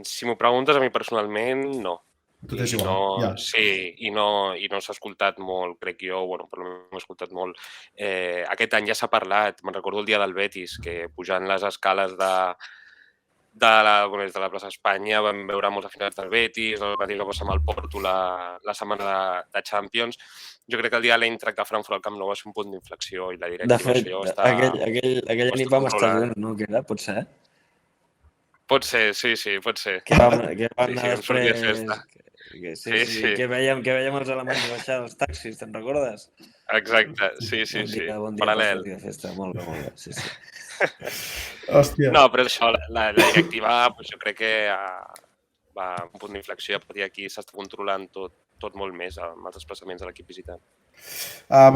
Si m'ho preguntes, a mi personalment, no.
Tot és igual, ja.
Sí, i no s'ha escoltat molt, crec jo, per almenys m'ho he escoltat molt. Aquest any ja s'ha parlat, me'n recordo el dia del Betis, que pujant les escales de la plaça Espanya vam veure molts aficionats del Betis, el mateix va passar amb el Porto la setmana de Champions. Jo crec que el dia de l'Eintracht de Frankfurt al Camp Nou va ser un punt d'inflexió i la directiva...
De fet, aquella nit vam estar junts, no? Que era? Pot ser?
Pot ser, sí, pot ser.
Que vam anar
després...
Sí. Que veiem els alemanys baixar els taxis, te'n recordes?
Exacte, sí.
Bon dia,
paral·lel.
Festa. Molt bé, sí.
Hòstia.
No, però això, la directiva, jo crec que va a un punt d'inflexió i a partir d'aquí s'està controlant tot molt més amb els desplaçaments de l'equip visitant.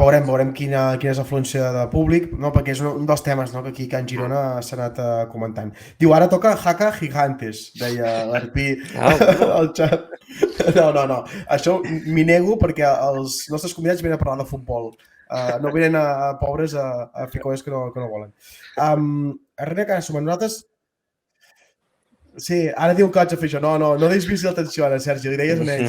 Veurem quina és l'afluència de públic, no? Perquè és un dels temes, no? Que aquí a Can Girona s'ha anat comentant. Diu, ara toca Haka Gigantes, deia l'Arpí al xat. No, això m'hi nego perquè els nostres convidats venen a parlar de futbol. No venen a pobres a fer coses que no volen. Reina Canasuma, nosaltres... Sí, ara diu que haig de fer això. No desviïs l'atenció ara, Sergi, li deies a ell.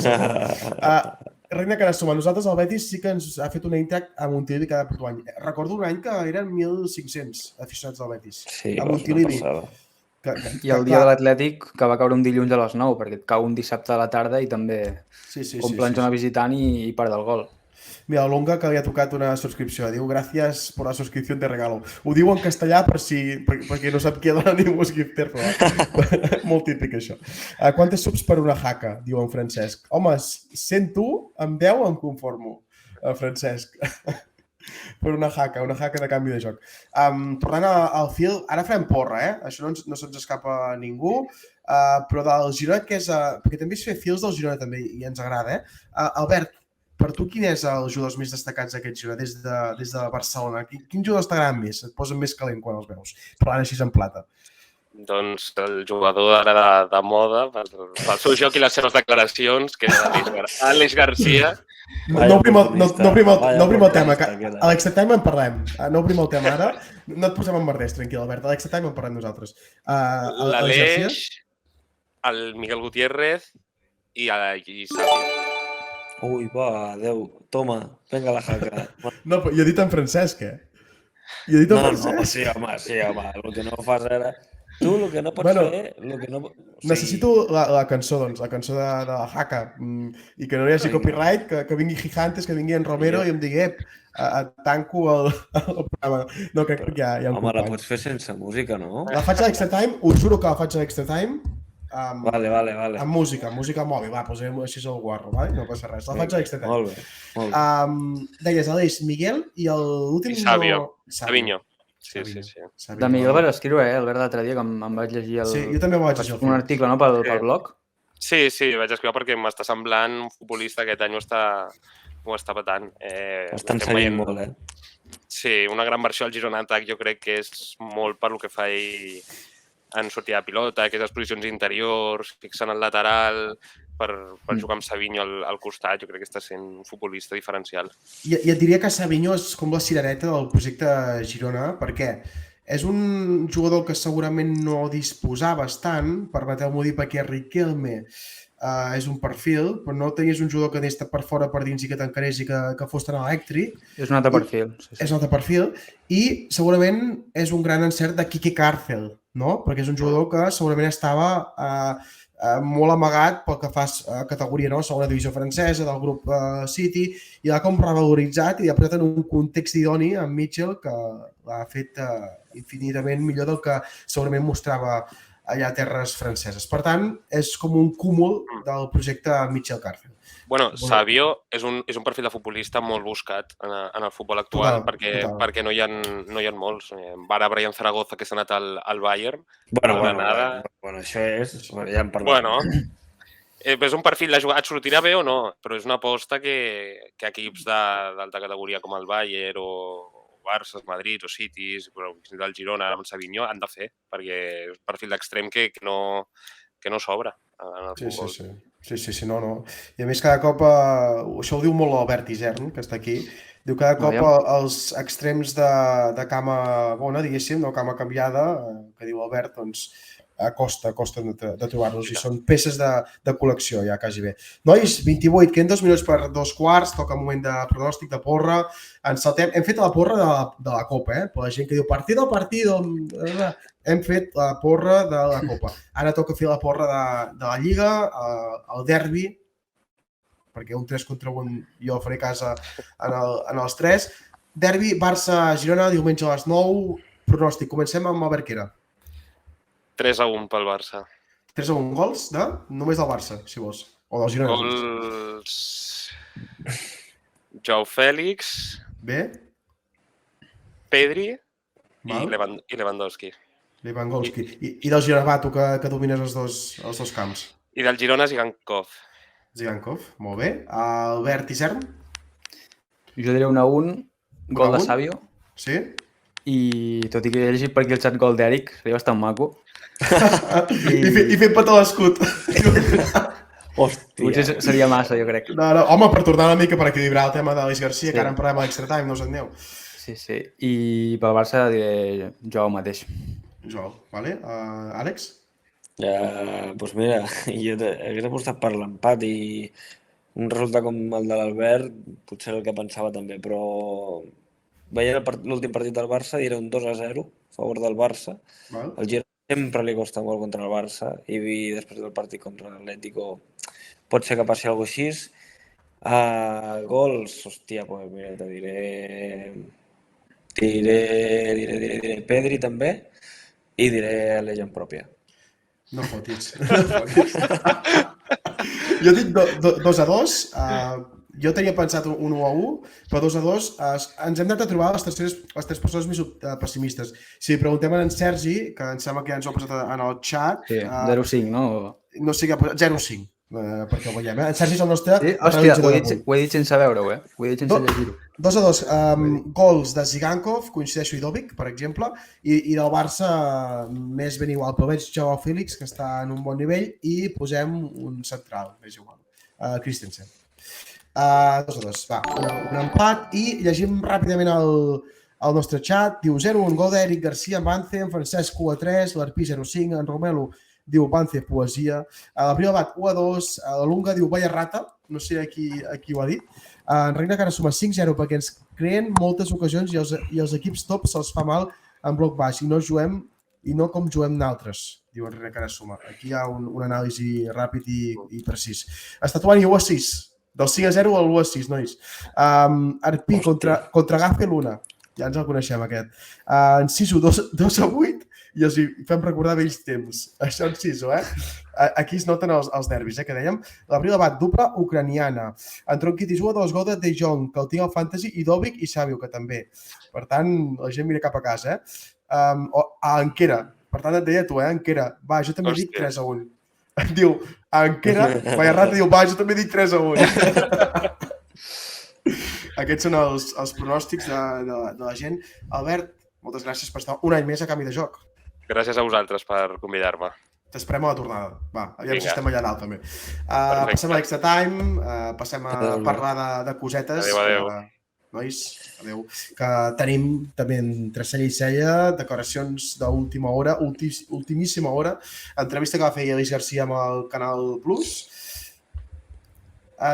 Reina Canasuma, nosaltres al Betis sí que ens ha fet una Eintracht a Montilivi cada puto any. Recordo un any que eren 1.500 aficionats del Betis.
Sí,
a Montilivi.
I el dia de l'Atlètic, que va caure un dilluns a les 9, perquè et cau un dissabte a la tarda i també omplen zona visitant i part del gol.
Mira, l'Onga que li ha tocat una subscripció. Diu, gràcies per la subscripció de regalo. Ho diu en castellà perquè no sap qui dona ningú gifter, però molt típic això. Quantes subs per una Haka? Diu en Francesc. Home, 101, amb 10 em conformo, Francesc. Per una Haka de canvi de joc. Tornant al fil, ara farem porra, Això no se'ns escapa a ningú, però del Girona, perquè també és fer fils del Girona també, i ens agrada, Albert, per tu, quin és els jugadors més destacats d'aquest Girona des de Barcelona? Quins jugadors t'agraden més? Et posen més calent quan els veus? Parlant així en plata.
Doncs el jugador ara de moda, pel seu joc i les seves declaracions, que és Àlex Garcia.
No obrim el tema. A l'Extra Time en parlem. No obrim el tema ara. No et posem en merders, tranquil, Albert. A l'Extra Time en parlem nosaltres.
L'Aleix, el Miguel Gutiérrez i Xavi.
Ui, va, Déu, toma, venga la Haka.
No, però jo he dit en Francesc, Jo he dit en Francesc.
No, sí, home, el que no fas ara... Tu el que no pots fer...
Necessito la cançó, doncs, la cançó de la Haka, i que no hi hagi copyright, que vingui Gigantes, que vingui en Romero i em digui, tanco el programa. No, crec que ja em
home, la pots fer sense música, no?
La faig a l'Extra Time, us juro que la faig a l'Extra Time,
Vale.
amb música mòbil, posem així el guarro, no passa res. La faig a l'Extra Time.
Molt bé.
Deies Aleix, Miguel i l'últim...
I Savinho. Sí.
De Miguel vas escriure, Albert, l'altre dia, que em vaig llegir
Sí, jo també vaig llegir
un article, no, pel blog?
Sí, vaig escriure perquè m'està semblant un futbolista que aquest any ho està patant.
Està ensenyant molt,
Sí, una gran versió al Girona Atac jo crec que és molt per lo que fa ell en sortida de pilota, aquestes posicions interiors, fixant el lateral, per jugar amb Savinho al costat, jo crec que està sent un futbolista diferencial.
I et diria que Savinho és com la cirereta del projecte Girona, perquè és un jugador que segurament no disposaves tant, permeteu-m'ho dir, perquè Riquelme és un perfil, però no tenies un jugador que anés per fora, per dins i que t'encarés i que fos tan elèctric.
És un altre perfil.
És un altre perfil i segurament és un gran encert de Quique Cárcel, no? Perquè és un jugador que segurament estava molt amagat pel que fa a categoria, no? Segona divisió francesa, del grup City, i l'ha com revaloritzat i l'ha posat en un context idoni amb Mitchell que l'ha fet infinitament millor del que segurament mostrava allà a terres franceses. Per tant, és com un cúmul del projecte Mitchell Cárcel.
Bueno, Savio és un perfil de futbolista molt buscat en el futbol actual perquè no hi ha molts. Ara Brian Zaragoza, que s'ha anat al Bayern.
Bueno, això és... Ja en parlem.
Bueno, és un perfil de jugar. Et sortirà bé o no, però és una aposta que equips d'alta categoria com el Bayern o Barça, Madrid o Cities, però del Girona amb Savinho han de fer, perquè és un perfil d'extrem que no s'obre en el futbol.
Sí, no. I a més cada cop, això ho diu molt l'Albert Isern, que està aquí, diu cada cop els extrems de cama bona, diguéssim, no cama canviada, que diu Albert, doncs costa de trobar-los i són peces de col·lecció ja quasi bé. Nois, 28, queden 2 minuts per 2:15, toca moment de pronòstic de porra, ens saltem, hem fet la porra de la Copa, per la gent que diu partido, hem fet la porra de la Copa. Ara toca fer la porra de la Lliga, el derbi, perquè un 3 contra 1 jo faré casa en els 3. Derbi, Barça-Girona, diumenge a les 9, pronòstic. Comencem amb Albert Quera.
3-1 pel Barça.
3-1 gols de? Només del Barça, si vols. O del Girona.
Gols... Joao Fèlix,
Bé.
Pedri
Val.
i Lewandowski.
Lewandowski. I del Girona, va, tu que domines els dos camps.
I del Girona, Zigankov.
Zigankov, molt bé. Albert Isern?
Jo diré 1-1, gol de Savio.
Sí?
I tot i que he llegit per aquí el xat gol d'Eric, seria bastant maco.
I fent petar l'escut.
Hòstia.
Potser seria massa, jo crec.
No, home, per tornar una mica per equilibrar el tema d'Aleix Garcia, que ara en parlem a l'extra time, no us en aneu.
Sí. I pel Barça diré jo mateix.
Joel, vale. Àlex?
Doncs mira, jo hagués apostat per l'empat i un resultat com el de l'Albert potser era el que pensava també, però veient l'últim partit del Barça era un 2-0 a favor del Barça.
Val.
El Girona sempre li costa molt contra el Barça i després del partit contra l'Atlético pot ser que passi alguna cosa així. Gols, hòstia, doncs mira, te diré Pedri també i diré Legend pròpia.
No fotis. Jo dic 2-2. Jo tenia pensat 1-1, però 2-2. Ens hem anat a trobar les tres persones més pessimistes. Si preguntem a en Sergi, que em sembla que ja ens ho ha posat en el xat...
Sí, 0-5, no?
No sé què ha posat, 0-5, perquè ho veiem. En Sergi és el nostre...
Sí, hòstia, ho he dit sense veure-ho, Ho he dit sense llegir-ho.
2-2. Gols de Zigankov, coincideixo, i Dovic, per exemple, i del Barça més ben igual, però veig Joao Félix, que està en un bon nivell, i posem un central, és igual, Christensen. 2-2, va, un empat, i llegim ràpidament el nostre xat, diu 0-1, gol d'Eric Garcia, Vance, en Francesc 1-3, l'Arpí 0-5, en Romelu diu Vance, poesia, la Privat 1-2, la Lunga diu Vaya rata, no sé a qui ho ha dit, en Reina Cara suma 5-0 perquè ens creen moltes ocasions i els equips top se'ls fa mal en bloc baix i no com juguem nosaltres, diu en Reina Cara suma. Aquí hi ha un anàlisi ràpid i precís. Estatuani 1-6, del 5-0 al 1-6, nois. Arpí contra Gafe Luna, ja ens el coneixem aquest. Enciso 2-8 i els fem recordar vells temps. Això Enciso, Aquí es noten els derbis, que dèiem. La Privat, dupla ucraniana. En Tronquitis 1-2, gol de De Jong, que el tinc al Fantasy, i Dovic i Savio, que també. Per tant, la gent mira cap a casa, Anquera. Per tant, et deia tu, Anquera. Va, jo també dic 3-1. Diu, Anquera, Vaya rata, diu, va, jo també dic 3-1. Aquests són els pronòstics de la gent. Albert, moltes gràcies per estar un any més a Canvi de Joc.
Gràcies a vosaltres per convidar-me.
T'esperem a la tornada. Va, aviam si estem allà dalt també. Passem a l'extra time, passem a parlar de cosetes.
Adéu.
Nois, adéu. Que tenim també entre cella i cella declaracions d'última hora, ultimíssima hora, entrevista que va fer Aleix Garcia amb el Canal Plus.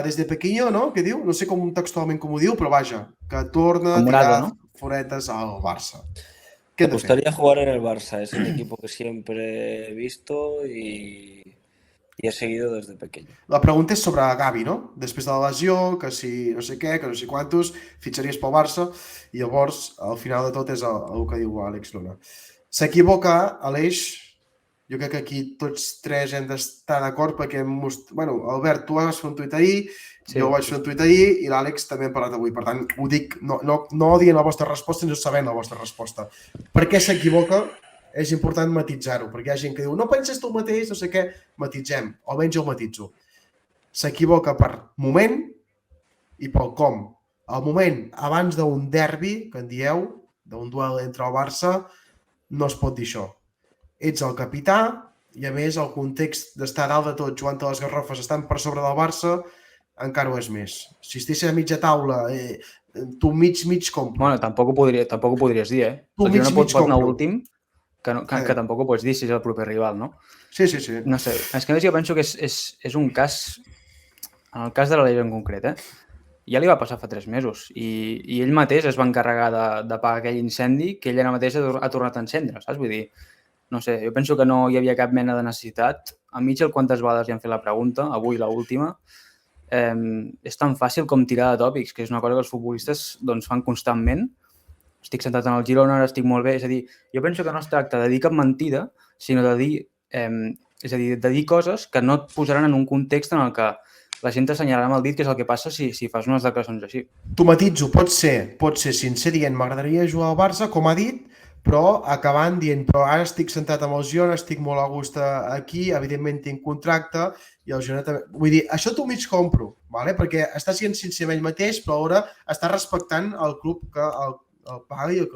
Des de pequeño, no? Què diu? No sé textualment com ho diu, però vaja, que torna a tirar foretes al Barça.
Me gustaría jugar en el Barça, es el equipo que siempre he visto y he seguido desde pequeño.
La pregunta és sobre Gavi, no? Després de la lesió, que si no sé què, que no sé quantos, fitxaries pel Barça, i llavors, al final de tot, és el que diu Àlex Luna. S'equivoca, Aleix, jo crec que aquí tots tres hem d'estar d'acord perquè, Albert, tu vas fer un tuit ahir, jo vaig fer un tuit ahir i l'Àlex també hem parlat avui. Per tant, ho dic, no dient la vostra resposta, sinó sabent la vostra resposta. Per què s'equivoca? És important matitzar-ho, perquè hi ha gent que diu no penses tu mateix, no sé què, matitzem, o almenys jo ho matitzo. S'equivoca per moment i pel com. Al moment, abans d'un derbi, que en dieu, d'un duel entre el Barça, no es pot dir això. Ets el capità i, a més, el context d'estar dalt de tot jugant a les garrofes estant per sobre del Barça encara ho és més. Si estigués a mitja taula, tu mig compro.
Bueno, tampoc ho podries dir,
Tu mig
pot anar
compro.
últim que tampoc ho pots dir si és el proper rival, no?
Sí.
No sé, és que a més jo penso que és un cas, en el cas de l'Aleix en concret, ja li va passar fa 3 mesos i ell mateix es va encarregar d'apagar aquell incendi que ell ara mateix ha tornat a encendre, saps? Vull dir, no sé, jo penso que no hi havia cap mena de necessitat. A Mitchell quantes vegades li han fet la pregunta, avui l'última, és tan fàcil com tirar de tòpics, que és una cosa que els futbolistes doncs, fan constantment. Estic sentat en el Girona, ara estic molt bé. És a dir, jo penso que no es tracta de dir cap mentida, sinó de dir, de dir coses que no et posaran en un context en el que la gent t'assenyalarà amb el dit, que és el que passa si fas unes declaracions així.
T'ho matitzo, pot ser sincer dient m'agradaria jugar al Barça, com ha dit, però acabant dient però ara estic sentat amb el Girona, estic molt a gust aquí, evidentment tinc contracte i el Girona també... Vull dir, això t'ho mig compro, ¿vale? Perquè està sent sincer amb ell mateix, però alhora està respectant el club que el paga i el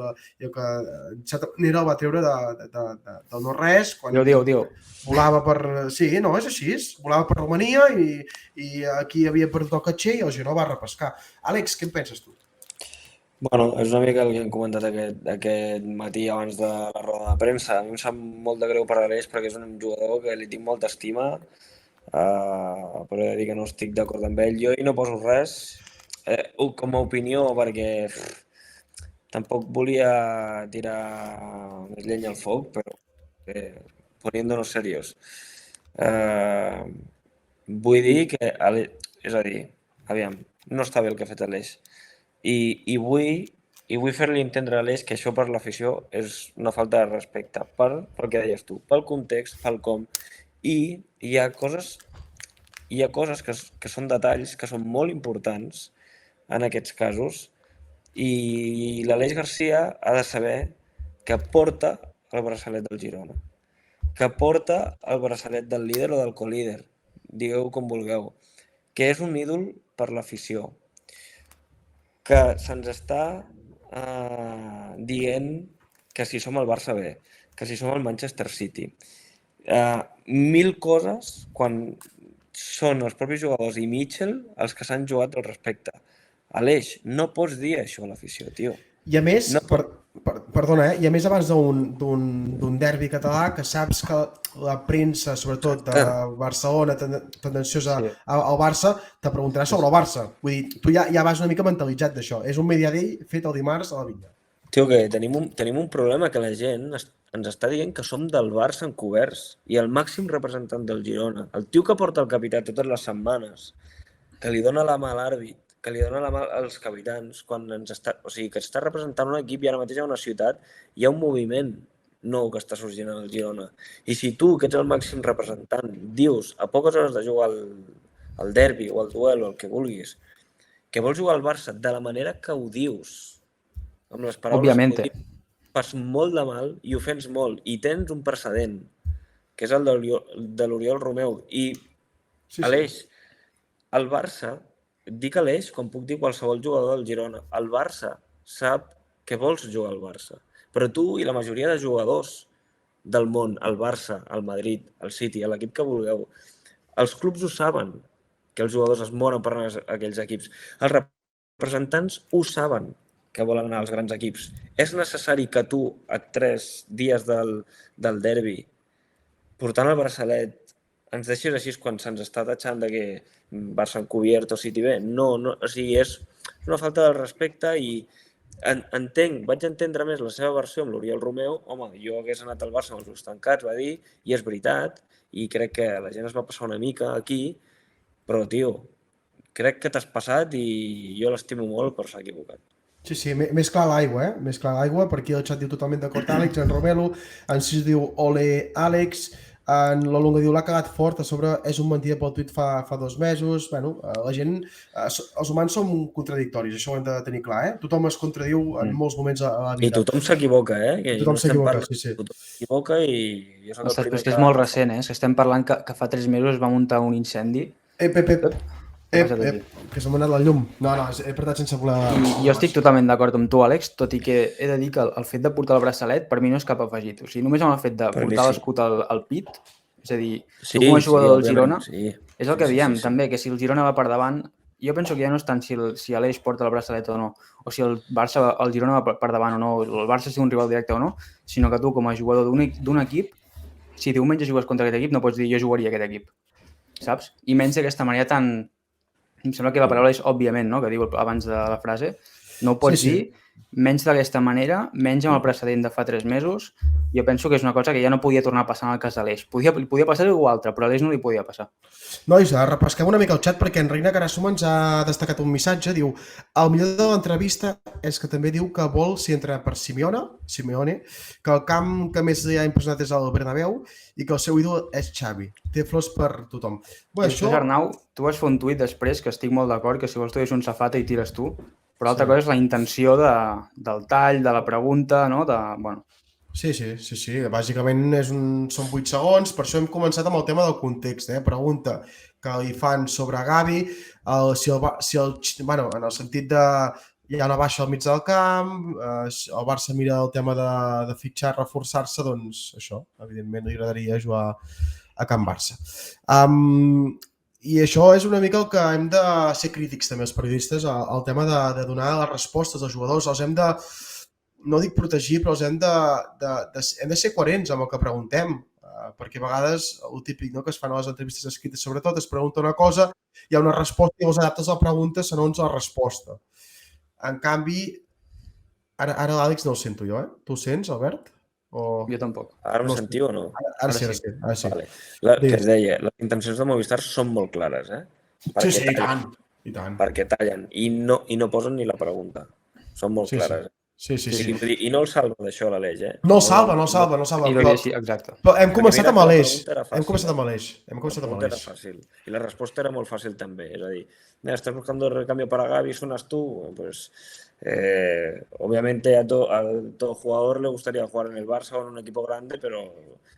que en certa manera el va treure del no-res.
Diu.
Volava per... Sí, no, és així. Volava per Romania i aquí havia perdut el caché i el Girona va repescar. Àlex, què en penses tu?
Bueno, és una mica el que hem comentat aquest matí abans de la roda de premsa. A mi em sap molt de greu per l'Aleix perquè és un jugador que li tinc molta estima, però he de dir que no estic d'acord amb ell. Jo hi no poso res com a opinió perquè tampoc volia tirar més llenya al foc, però poniéndonos serios. Vull dir que, és a dir, aviam, no està bé el que ha fet Aleix. I vull fer-li entendre a Aleix que això per l'afició és una falta de respecte, pel que deies tu, pel context, pel com. I hi ha coses que són detalls, que són molt importants en aquests casos, i l'Aleix Garcia ha de saber que porta el braçalet del Girona, que porta el braçalet del líder o del colíder, digueu com vulgueu, que és un ídol per l'afició, que se'ns està dient que si som el Barça B, que si som el Manchester City. 1000 coses quan són els propis jugadors i Mitchell els que s'han jugat al respecte. Aleix, no pots dir això a l'afició, tio.
I a més, perdona, i a més abans d'un derbi català, que saps que la premsa, sobretot de Barcelona, tendenciosa al Barça, te preguntarà sobre el Barça. Vull dir, tu ja vas una mica mentalitzat d'això. És un Media Day fet el dimarts a la Vinya.
Tio, que tenim un problema que la gent ens està dient que som del Barça encoberts i el màxim representant del Girona, el tio que porta el capità totes les setmanes, que li dona la mà a l'àrbit, que li dona la mà als capitans, quan o sigui, que està representant un equip i ara mateix a una ciutat hi ha un moviment nou que està sorgint al Girona. I si tu, que ets el màxim representant, dius a poques hores de jugar al derbi o al duel o el que vulguis, que vols jugar al Barça de la manera que ho dius, amb les paraules
Òbviamente.
que ho dius, fas molt de mal i ofens molt. I tens un precedent, que és el de l'Oriol Romeu. I, Aleix, el Barça, dic Aleix com puc dir qualsevol jugador del Girona, el Barça sap que vols jugar al Barça. Però tu i la majoria de jugadors del món, el Barça, el Madrid, el City, l'equip que vulgueu, els clubs ho saben, que els jugadors es moren per anar a aquells equips. Els representants ho saben, que volen anar als grans equips. És necessari que tu, a 3 dies del derbi, portant el braçalet, ens deixis així quan se'ns està tatxant de que Barça encubierto o City B? No, o sigui, és una falta de respecte i vaig entendre més la seva versió amb l'Oriol Romeu. Home, jo hagués anat al Barça amb els ulls tancats, va dir, i és veritat, i crec que la gent es va passar una mica aquí, però, tio, crec que t'has passat i jo l'estimo molt per s'ha equivocat.
Sí, més clar l'aigua, Més clar l'aigua, per aquí el xat diu totalment d'acord Àlex, en Romelu, en Cis diu ole Àlex, en l'Olonga diu l'ha cagat fort, a sobre és un mentida pel tuit fa 2 mesos. Bueno, la gent, els humans som contradictoris, això ho hem de tenir clar, Tothom es contradiu en molts moments a la vida.
I tothom s'equivoca,
Tothom s'equivoca, sí.
Tothom s'equivoca i jo soc el primer
que és molt recent, És que estem parlant que fa 3 mesos es va muntar un incendi.
Que se m'ha anat la llum. No, he apretat sense voler...
Jo estic totalment d'acord amb tu, Àlex, tot i que he de dir que el fet de portar el braçalet per mi no és cap afegit. O sigui, només amb el fet de portar l'escut al pit, és a dir, tu com a jugador del Girona, és el que diem també, que si el Girona va per davant jo penso que ja no és tant si Aleix porta el braçalet o no, o si el Barça, el Girona va per davant o no, el Barça sigui un rival directe o no, sinó que tu, com a jugador d'un equip, si diumenge jugues contra aquest equip, no pots dir jo jugaria aquest equip, saps? I menys d'aquesta manera tan... Em sembla que la paraula és òbviament, no?, que diu abans de la frase. No ho pots dir, menys d'aquesta manera, menys amb el precedent de fa 3 mesos. Jo penso que és una cosa que ja no podia tornar a passar en el cas d'Aleix. Podia passar algú altre, però a Aleix no li podia passar.
Nois, repesquem una mica el xat perquè en Reina Carasuma ens ha destacat un missatge. Diu, el millor de l'entrevista és que també diu que vol, si entra per Simeone, que el camp que més li ha impressionat és el Bernabéu i que el seu ídol és Xavi. Té flors per tothom.
Bueno, això... Arnau, tu vas fer un tuit després que estic molt d'acord que si vols tu deixes un safata i tires tu, però l'altra cosa és la intenció del tall, de la pregunta, no? Bueno.
Sí. Bàsicament són 8 segons, per això hem començat amb el tema del context. Pregunta que li fan sobre Gavi, en el sentit de hi ha una baixa al mig del camp, el Barça mira el tema de fitxar, reforçar-se, doncs això, evidentment li agradaria jugar a Can Barça. I això és una mica el que hem de ser crítics també els periodistes, el tema de donar les respostes als jugadors, els hem de, no dic protegir, però hem de ser coherents amb el que preguntem, perquè a vegades el típic que es fan a les entrevistes escrites sobretot es pregunta una cosa, hi ha una resposta i els adaptes la pregunta segons la resposta. En canvi, ara l'Àlex no el sento jo, Tu ho sents, Albert?
Jo tampoc.
Ara em sentiu o no?
Ara sí.
Vale. Que es deia, les intencions de Movistar són molt clares,
Sí, i tant.
Perquè tallen i no posen ni la pregunta. Són molt clares.
Sí.
I no el salva d'això l'Aleix,
No el salva.
Exacte.
Però hem començat amb Aleix.
Era fàcil. I la resposta era molt fàcil també. És a dir, estás buscando recambio para Gavi, ¿suenas tú? Pues obviamente a todo jugador le gustaría jugar en el Barça o en un equipo grande, pero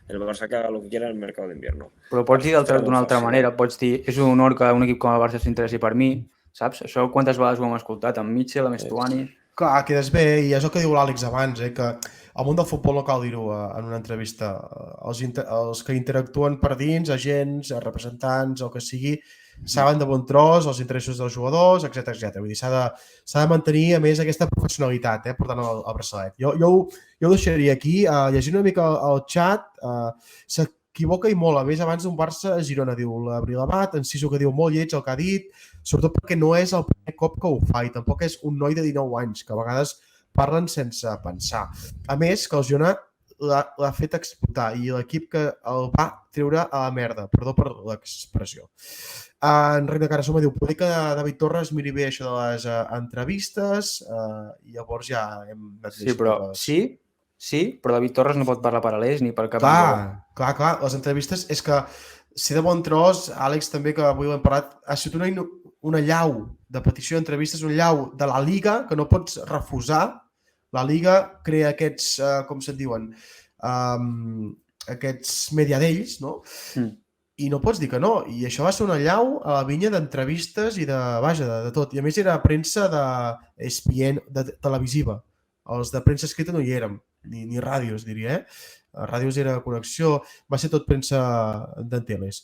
el Barça que haga lo que quiera en el mercado d'invierno.
Però pots dir d'una altra manera. Pots dir, és un honor que un equip com el Barça s'interessi per mi, saps? Això quantes vegades ho hem escoltat, amb Mitchell, amb Estuani...
Clar, quedes bé, i és el que diu l'Àlex abans, que al món del futbol no cal dir-ho en una entrevista. Els que interactuen per dins, agents, representants, el que sigui, saben de bon tros els interessos dels jugadors, etc. Vull dir, s'ha de mantenir, a més, aquesta professionalitat portant el braçalet. Jo ho deixaria aquí, llegint una mica el xat, s'equivoca i molt. A més, abans d'un Barça-Girona, diu l'Abrilabat, Enciso que diu molt lleig el que ha dit, sobretot perquè no és el primer cop que ho fa i tampoc és un noi de 19 anys, que a vegades parlen sense pensar. A més, que el Girona l'ha fet explotar i l'equip que el va treure a la merda. Perdó per l'expressió. En Reina Carasoma diu, pot dir que David Torres miri bé això de les entrevistes i llavors ja hem...
Sí, però David Torres no pot parlar per Aleix ni per cap...
Clar, les entrevistes és que ser de bon tros, Àlex també, que avui ho hem parlat, ha sigut una llau de petició d'entrevistes, una llau de la Liga que no pots refusar. La Liga crea aquests, com se'n diuen, aquests mediadells, no? I no pots dir que no. I això va ser una llau a la vinya d'entrevistes i de tot. I a més era premsa d'ESPN, televisiva. Els de premsa escrita no hi érem, ni ràdios, diria, Ràdios era connexió, va ser tot premsa d'anteles.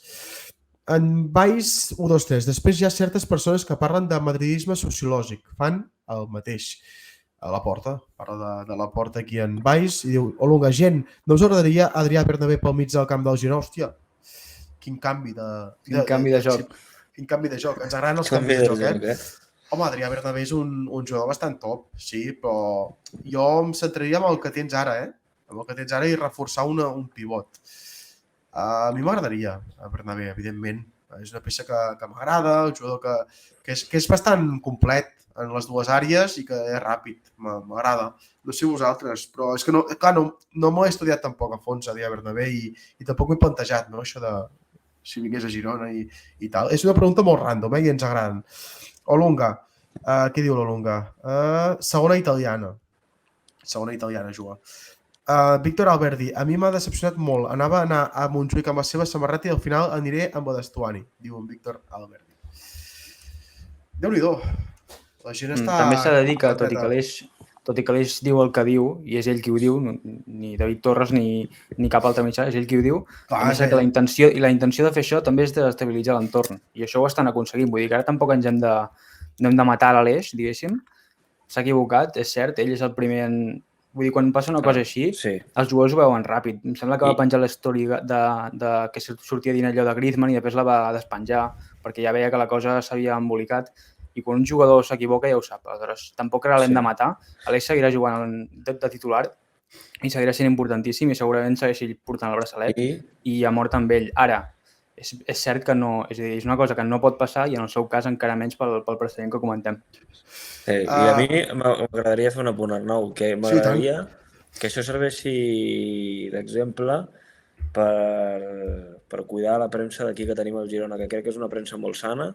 En Valls 1, 2, 3. Després hi ha certes persones que parlen de madridisme sociològic. Fan el mateix. A la Porta. Parla de la Porta aquí en Valls i diu, Olunga, gent, no us agradaria Adrià Bernabé pel mig del camp del Girona? Hòstia, quin canvi de joc. Quin canvi de joc. Ens agraden els canvis de joc, Home, Adrià Bernabé és un jugador bastant top, sí, però jo em centraria en el que tens ara, amb el que tens ara i reforçar un pivot. A mi m'agradaria Bernabé, evidentment. És una peça que m'agrada, un jugador que és bastant complet en les dues àrees i que és ràpid, m'agrada. No sé vosaltres, però és que no m'ho he estudiat tampoc a fons, Adrià Bernabé, i tampoc m'he plantejat, això de si vingués a Girona i tal. És una pregunta molt random i ens agraden. Olunga, què diu l'Olunga? Segona italiana juga. Víctor Alberdi, a mi m'ha decepcionat molt. Anava a anar a Montjuïc amb la seva samarreta i al final aniré amb la d'Estuani, diu en Víctor Alberdi. Déu-n'hi-do. La gent està...
També s'ha de dir que, tot i que l'Eix tot i que l'Eix diu el que diu, i és ell qui ho diu, ni David Torres ni cap altre mitjà, és ell qui ho diu,
Clar,
també sé que la intenció de fer això també és desestabilitzar l'entorn, i això ho estan aconseguint, vull dir que ara tampoc ens hem de matar a l'Eix, diguéssim, s'ha equivocat, és cert, ell és el primer en... Vull dir, quan passa una cosa així, els jugadors ho veuen ràpid. Em sembla que va penjar l'story que sortia dient allò de Griezmann i després la va despenjar perquè ja veia que la cosa s'havia embolicat. I quan un jugador s'equivoca ja ho sap. Aleshores, tampoc ara l'hem de matar. Aleix seguirà jugant de titular i seguirà sent importantíssim i segurament segueixi portant el braçalet i ha mort amb ell. Ara, és cert que no... És a dir, és una cosa que no pot passar i en el seu cas encara menys pel precedent que comentem.
I a mi m'agradaria fer un apunt, Arnau, que m'agradaria que això serveixi d'exemple per cuidar la premsa d'aquí que tenim al Girona, que crec que és una premsa molt sana,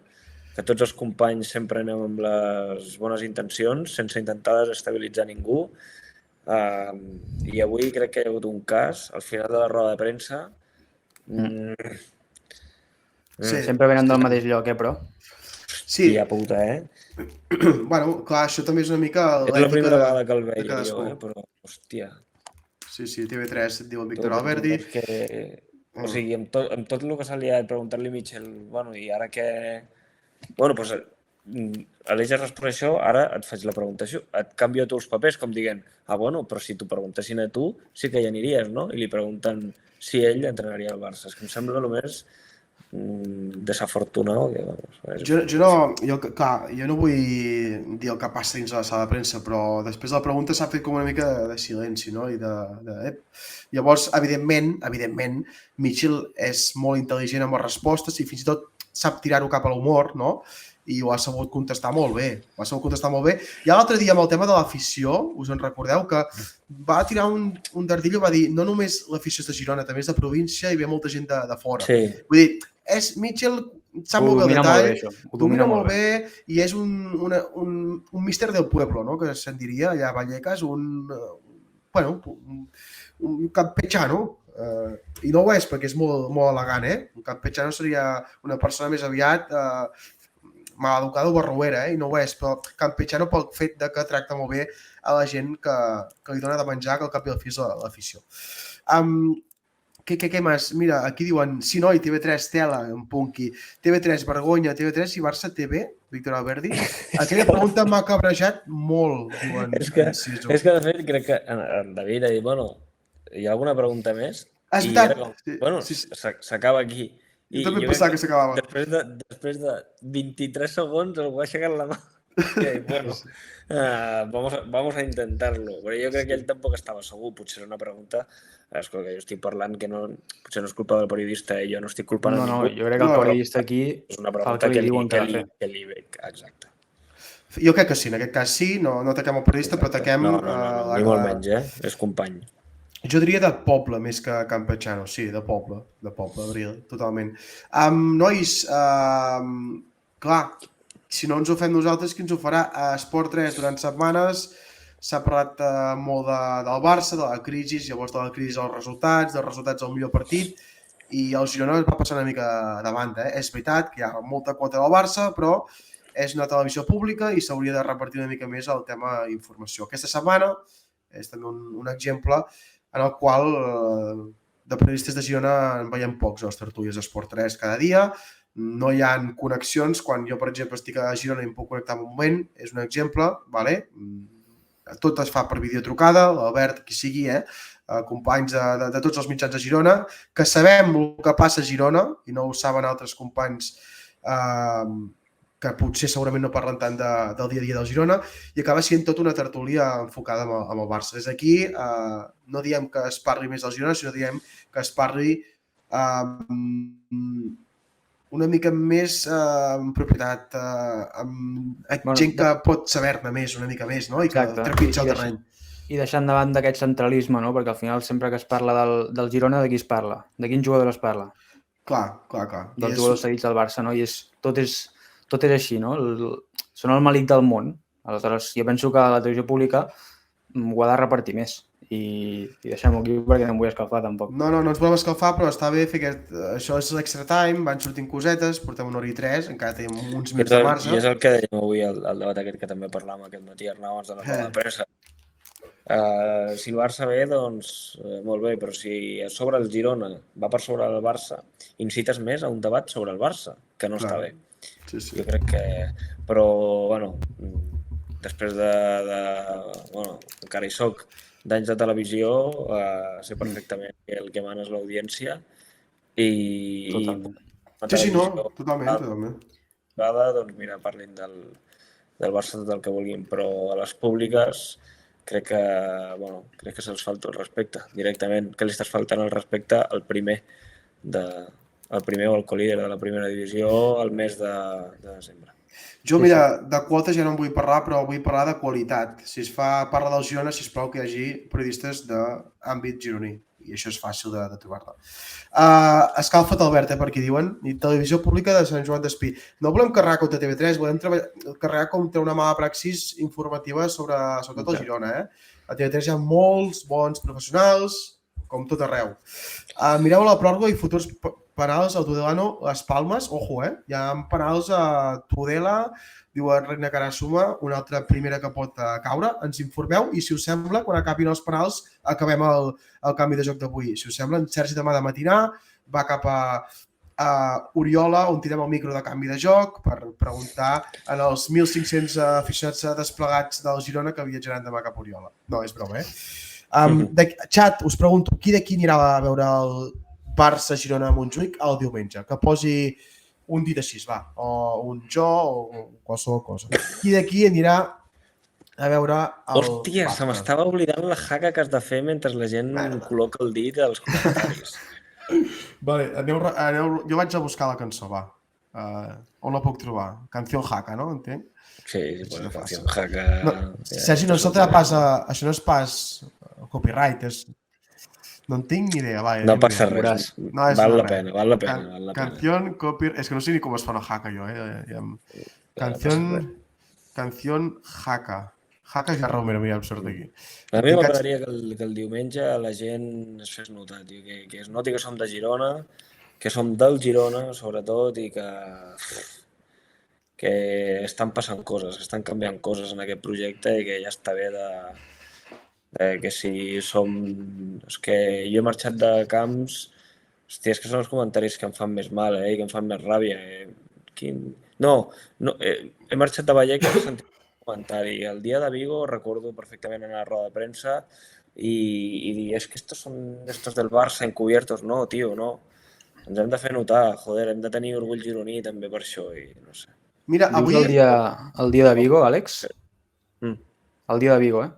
que tots els companys sempre anem amb les bones intencions, sense intentar desestabilitzar ningú. I avui crec que hi ha hagut un cas, al final de la roda de premsa...
Sempre venen del mateix lloc, però...
Sí.
Hòstia puta,
Bueno, clar, això també és una mica...
És la primera vegada que el veig jo, però, hòstia.
Sí, TV3 et diu el Víctor Alberdi.
O sigui, amb tot el que s'ha liat, preguntar-li a Michel, bueno, i ara què... Bueno, doncs Aleix es respon això, ara et faig la pregunta. Et canvio tu els papers, com dient, bueno, però si t'ho preguntessin a tu, sí que hi aniries, no? I li pregunten si ell entrenaria al Barça. És que em sembla el més desafortunat.
Jo no vull dir el que passa dins de la sala de premsa, però després de la pregunta s'ha fet com una mica de silenci, no? Llavors, evidentment, Michel és molt intel·ligent amb les respostes i fins i tot sap tirar-ho cap a l'humor, no? I ho ha sabut contestar molt bé. I l'altre dia amb el tema de l'afició, us en recordeu que va tirar un dardillo, va dir no només l'afició és de Girona, també és de província i ve molta gent de fora. Vull dir, Michel sap molt bé el detall, domina molt bé i és un míster del pueblo, no? Que se'n diria allà a Vallecas, un campechano. I no ho és perquè és molt elegant, Un campechano seria una persona més aviat maleducada o barroera, i no ho és, però campechano pel fet que tracta molt bé a la gent que li dona de menjar, que al cap i al fi és l'afició. Què més? Mira, aquí diuen, sí, noi, TV3, tela, en punqui, TV3, vergonya, TV3 i Barça TV, Víctor Alberdi. Aquella pregunta m'ha cabrejat molt, diuen.
És que, de fet, crec que en David ha dit, bueno, hi ha alguna pregunta més?
És veritat.
Bueno, s'acaba aquí.
I també pensava que s'acabava.
Després de 23 segons algú ha aixecat la mà. Bueno, vamos a intentarlo. Però jo crec que ell tampoc estava segur. Potser era una pregunta... És que jo estic parlant que potser no és culpa del periodista i jo no estic culpant a ningú.
No, jo crec que el periodista aquí
és una pregunta que li veig. Exacte.
Jo crec que sí, en aquest cas sí. No ataquem el periodista, però ataquem...
No, ni molt menys, és company.
Jo diria de poble més que campechano, sí, de poble, Abril, totalment. Nois, clar, si no ens ho fem nosaltres, qui ens ho farà? A Esport 3 durant setmanes s'ha parlat molt del Barça, de la crisi, llavors de la crisi dels resultats del millor partit, i el Girona va passar una mica davant. És veritat que hi ha molta quota del Barça, però és una televisió pública i s'hauria de repartir una mica més el tema informació. Aquesta setmana és també un exemple en el qual de periodistes de Girona en veiem pocs a les tertúlies d'Esport 3 cada dia. No hi ha connexions. Quan jo, per exemple, estic a Girona i em puc connectar en un moment, és un exemple, vale? Tot es fa per videotrucada, l'Albert, qui sigui, companys de tots els mitjans de Girona, que sabem el que passa a Girona i no ho saben altres companys que potser segurament no parlen tant del dia a dia del Girona, i acaba sent tota una tertúlia enfocada amb el Barça. Des d'aquí no diem que es parli més del Girona, sinó diem que es parli una mica més en propietat, amb gent que pot saber-ne més, una mica més, no? I que trepitja el terreny.
I deixant davant d'aquest centralisme, no? Perquè al final sempre que es parla del Girona, de qui es parla? De quin jugador es parla?
Clar.
Dels jugadors seguits del Barça, no? I tot és així, no? Són el malic del món. Aleshores, jo penso que la televisió pública ho ha de repartir més. I deixem-ho aquí perquè no em vull escalfar tampoc.
No ens volem escalfar, però està bé fer això és l'extra time, van sortint cosetes, portem 1 hora i 3, encara tenim uns minuts de marge.
I és el que dèiem avui al debat aquest que també parlàvem aquest matí, Arnau, abans de la roda de premsa. Si el Barça ve, doncs molt bé, però si a sobre el Girona va per sobre el Barça, incites més a un debat sobre el Barça, que no està bé.
Sí, sí.
Jo crec que... Però, bueno, després bueno, encara hi soc, d'anys de televisió, sé perfectament que el que mana és l'audiència i
Sí, no, totalment.
Doncs mira, parlin del Barça tot el que vulguin, però a les públiques crec que se'ls falta el respecte directament. Que li estàs faltant el respecte al primer o al colíder de la primera divisió al mes de desembre.
Jo, mira, de quotes ja no en vull parlar, però vull parlar de qualitat. Si es fa parla del Girona, sisplau que hi hagi periodistes d'àmbit gironí. I això és fàcil de trobar-la. Escalfa't, Albert, per aquí diuen. I Televisió Pública de Sant Joan d'Espí. No volem carregar contra TV3, volem carregar contra una mala praxis informativa sobretot el Girona. A TV3 hi ha molts bons professionals, com tot arreu. Mireu la pròrroga i futurs penals a Tudelano, Les Palmes. Ojo, hi ha penals a Tudela, diu Reina Carasuma, una altra primera que pot caure. Ens informeu i, si us sembla, quan acabin els penals, acabem el canvi de joc d'avui. Si us sembla, en Sergi demà de matinar va cap a Oriola, on tirem el micro de canvi de joc, per preguntar en els 1.500 aficionats desplegats del Girona que viatjaran demà cap a Oriola. No, és broma, Xat, us pregunto, qui d'aquí anirà a veure el Barça-Girona a Montjuïc el diumenge? Que posi un dit així, va, o un jo, o qualsevol cosa. Qui d'aquí anirà a veure el...
Hòstia, se m'estava oblidant la jaca que has de fer mentre la gent col·loca el dit als comentaris.
Vale, jo vaig a buscar la cançó, va. On la puc trobar? Canción Jaca, no? Entenc?
Sí, bueno, Canción Jaca...
Sergi, no saltarà pas... Això no és pas copyright, és... No en tinc ni idea, va.
No passa res, val la pena.
Canción, copyright... És que no sé ni com es fa una jaca, jo, Canción Jaca. Jaca i Romero, mira, em surt aquí.
A mi m'agradaria que el diumenge la gent es fes notar, tio, que es noti que som de Girona, que som del Girona, sobretot, i que estan passant coses, que estan canviant coses en aquest projecte i que ja està bé que si som... És que jo he marxat de camps... Hòstia, és que són els comentaris que em fan més mal, i que em fan més ràbia. No, he marxat de Vallecas i he sentit un comentari. El dia de Vigo recordo perfectament anar a la roda de premsa i dir, és que estos del Barça encubiertos. No, tio, no. Ens hem de fer notar, joder, hem de tenir orgull gironí també per això i no sé.
Mira, avui...
El dia de Vigo, Àlex? El dia de Vigo,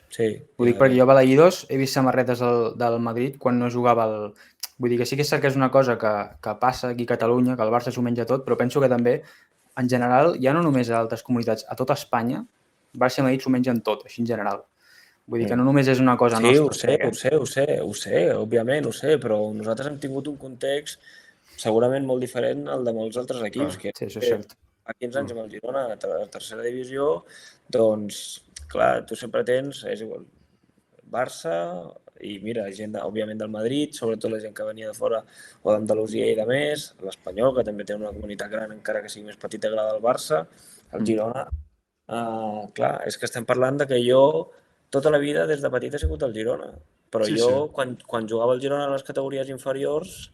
Sí.
Ho dic perquè jo a Balaïdos he vist samarretes del Madrid quan no jugava el... Vull dir que sí que és cert que és una cosa que passa aquí a Catalunya, que el Barça s'ho menja tot, però penso que també, en general, ja no només a altres comunitats, a tota Espanya, Barça i Madrid s'ho mengen tot, així en general. Vull dir que no només és una cosa nostra.
Sí, ho sé, òbviament ho sé, però nosaltres hem tingut un context segurament molt diferent al de molts altres equips.
Sí, això és cert.
Fa 15 anys amb el Girona, a la tercera divisió, doncs, clar, tu sempre tens, és igual, Barça i mira, gent, òbviament, del Madrid, sobretot la gent que venia de fora o d'Andalusia i de més, l'Espanyol, que també té una comunitat gran, encara que sigui més petita que la del Barça, el Girona. Clar, és que estem parlant de que jo tota la vida des de petit he sigut el Girona, però quan jugava el Girona a les categories inferiors,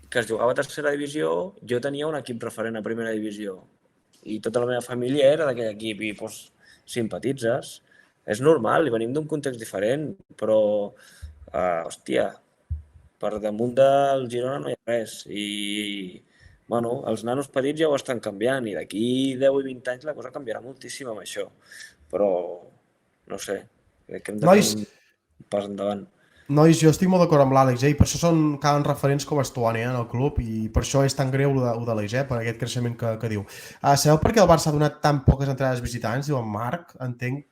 que es jugava a tercera divisió, jo tenia un equip referent a primera divisió i tota la meva família era d'aquell equip i doncs simpatitzes. És normal, i venim d'un context diferent, però, hòstia, per damunt del Girona no hi ha res. I, bueno, els nanos petits ja ho estan canviant i d'aquí 10 i 20 anys la cosa canviarà moltíssim amb això. Però, no sé, crec que hem de fer un pas endavant.
Nois, jo estic molt d'acord amb l'Àlex, i per això calen referents com Estuani en el club i per això és tan greu el de l'Eix, per aquest creixement que diu. Sabeu per què el Barça ha donat tan poques entrades visitants? Diu en Marc, entenc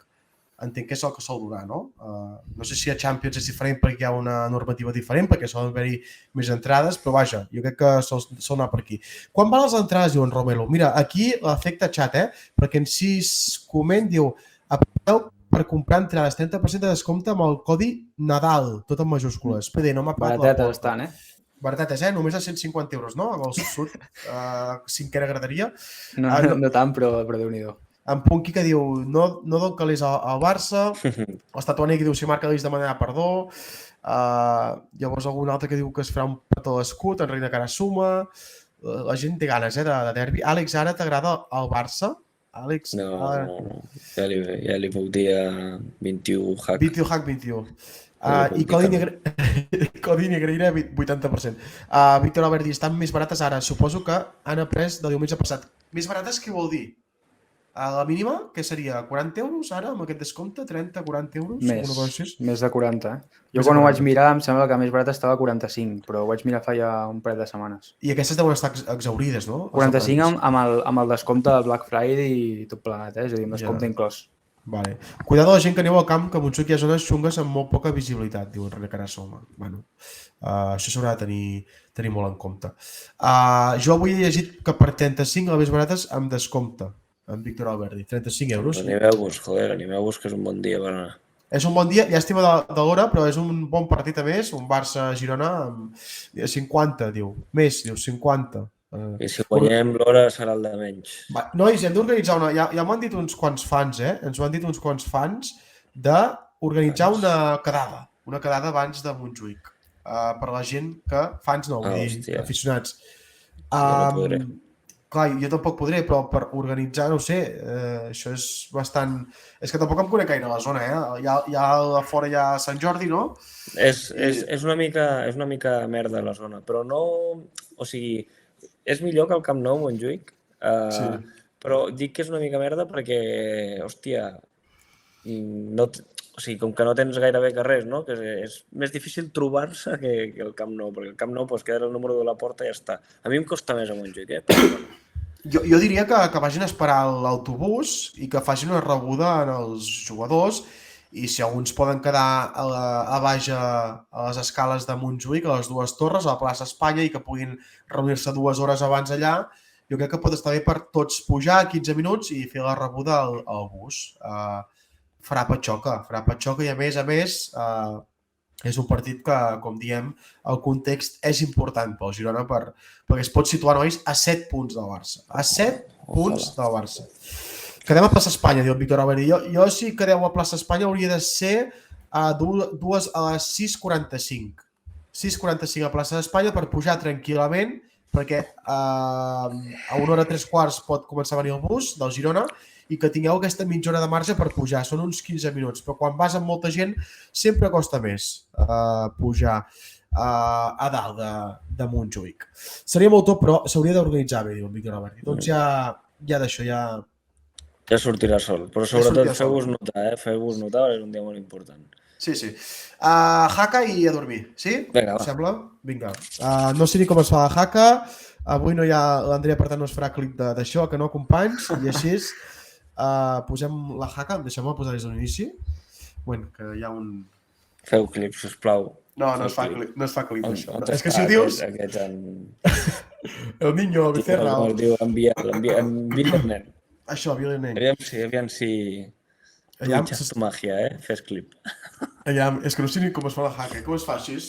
que és el que sol donar, no? No sé si a Champions és diferent perquè hi ha una normativa diferent, perquè solen haver-hi més entrades, però vaja, jo crec que sol anar per aquí. Quan van les entrades, diu en Romelu? Mira, aquí l'efecte xat, perquè en Cis Coment diu apreteu per comprar entrades, 30% de descompte amb el codi Nadal, tot en majúscules. PD, no m'ha pagat la
Baratetes estan,
Baratetes, només a 150 €, no? Amb el sud, cinquena graderia.
No tant, però Déu-n'hi-do.
En Punky que diu no dono calés al Barça, l'Estatuani que diu si marca l'Eix demanarà perdó, llavors algun altre que diu que es farà un petó d'escut, en Reina Cara Suma, la gent té ganes de derbi. Àlex, ara t'agrada el Barça? Àlex,
No. Ja li puc dir a 21 hack.
21 hack 21. I Codini Negreira 80%. Víctor Alberdi, estan més barates ara. Suposo que han après del diumenge passat. Més barates què vol dir? La mínima, què seria? 40 euros ara amb aquest descompte? 30, 40 euros?
Més de 40. Jo quan ho vaig mirar em sembla que més barat estava a 45, però ho vaig mirar fa ja un parell de setmanes.
I aquestes deuen estar exaurides, no?
45 amb el descompte del Black Friday i tot plegat, és a dir, amb descompte inclòs.
Vale. Cuidado la gent que aneu al camp, que a Montjuïc hi ha zones xungues amb molt poca visibilitat, diu René Carasoma. Bueno, això s'haurà de tenir molt en compte. Jo avui he llegit que per 35 les més barates amb descompte, amb Víctor Alberdi. 35 euros.
Animeu-vos, que és un bon dia per anar.
És un bon dia, llàstima de l'hora, però és un bon partit a més, un Barça-Girona amb 50, diu. Més, diu, 50.
I si guanyem l'hora serà el de menys.
Nois, hem d'organitzar una... Ja m'ho han dit uns quants fans, ens ho han dit uns quants fans, d'organitzar una quedada abans de Montjuïc. Per la gent que... Fans no, vull dir, aficionats.
No podré.
Clar, jo tampoc podré, però per organitzar, no ho sé, això és bastant... És que tampoc em conec gaire la zona, Ja a fora hi ha Sant Jordi, no?
És una mica merda la zona, però no... O sigui, és millor que el Camp Nou, Montjuïc, però dic que és una mica merda perquè, hòstia, o sigui, com que no tens gairebé carrers, no? Que és més difícil trobar-se que el Camp Nou, perquè el Camp Nou queda el número de la porta i ja està. A mi em costa més a Montjuïc, però...
Jo diria que vagin a esperar l'autobús i que facin una rebuda en els jugadors i si alguns poden quedar a baix a les escales de Montjuïc, a les dues torres, a la plaça Espanya i que puguin reunir-se 2 hores abans allà, jo crec que pot estar bé per tots pujar 15 minuts i fer la rebuda al bus. Farà patxoca i a més és un partit que, com diem, el context és important pel Girona perquè es pot situar, nois, a 7 punts del Barça. A 7 punts del Barça. Quedem a plaça Espanya, diu el Víctor Alberdi. Jo si quedeu a plaça Espanya hauria de ser a les 6:45. 6:45 a plaça d'Espanya per pujar tranquil·lament perquè a 1:03 pot començar a venir el bus del Girona i que tingueu aquesta mitja hora de marge per pujar. Són uns 15 minuts, però quan vas amb molta gent sempre costa més pujar a dalt de Montjuïc. Seria molt top, però s'hauria d'organitzar bé, diu el Víctor Alberdi. Doncs ja d'això,
ja sortirà sol, però sobretot feu-vos notar, feu-vos notar, és un dia molt important.
Sí. Haka i a dormir, sí?
Vinga, va.
Sembla? Vinga. No sé ni com es fa la Haka, avui no hi ha l'Andrea, per tant no es farà clip d'això, que no, companys, i així posem la Haka, deixem-la posar des de l'inici. Bueno, que hi ha un...
Feu clip, sisplau.
No es fa clip això. És que si ho dius... El niño Becerra.
El diu envia el nen.
Això, envia el nen.
Aviam si... Mitjas tu màgia, fes clip.
És que no sé ni com es fa la Haka. Com es fa així?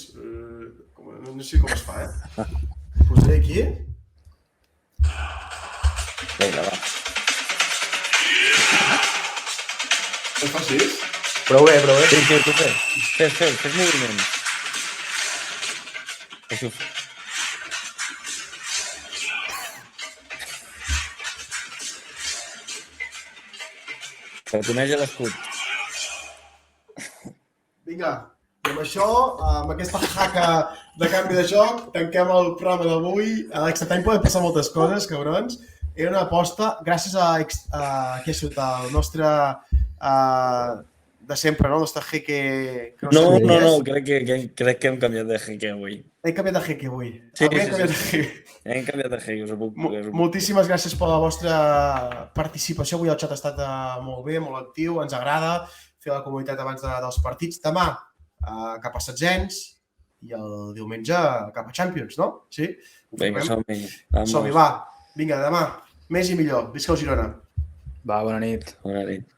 No sé com es fa, Posaré aquí.
Vinga, va.
Es fa així?
Prou bé.
Sí, tu fes moviment. Això ho fa. Petoneja l'escut.
Vinga, i amb això, amb aquesta Haka de canvi de joc, tanquem el programa d'avui. A l'Extra Time poden passar moltes coses, cabrons. Era una aposta, gràcies a què ha sigut el nostre de sempre, no? El nostre jeque...
No, crec que hem canviat de jeque avui.
Hem canviat de jeque avui.
Sí. Hem canviat de jeque, us ho puc...
Moltíssimes gràcies per la vostra participació. Avui el xat ha estat molt bé, molt actiu, ens agrada fer la comunitat abans dels partits. Demà cap a setzents i el diumenge cap a Champions, no? Sí?
Vinga, som-hi.
Som-hi, va. Vinga, demà. Més i millor. Visca el Girona.
Va, bona nit.
Bona nit.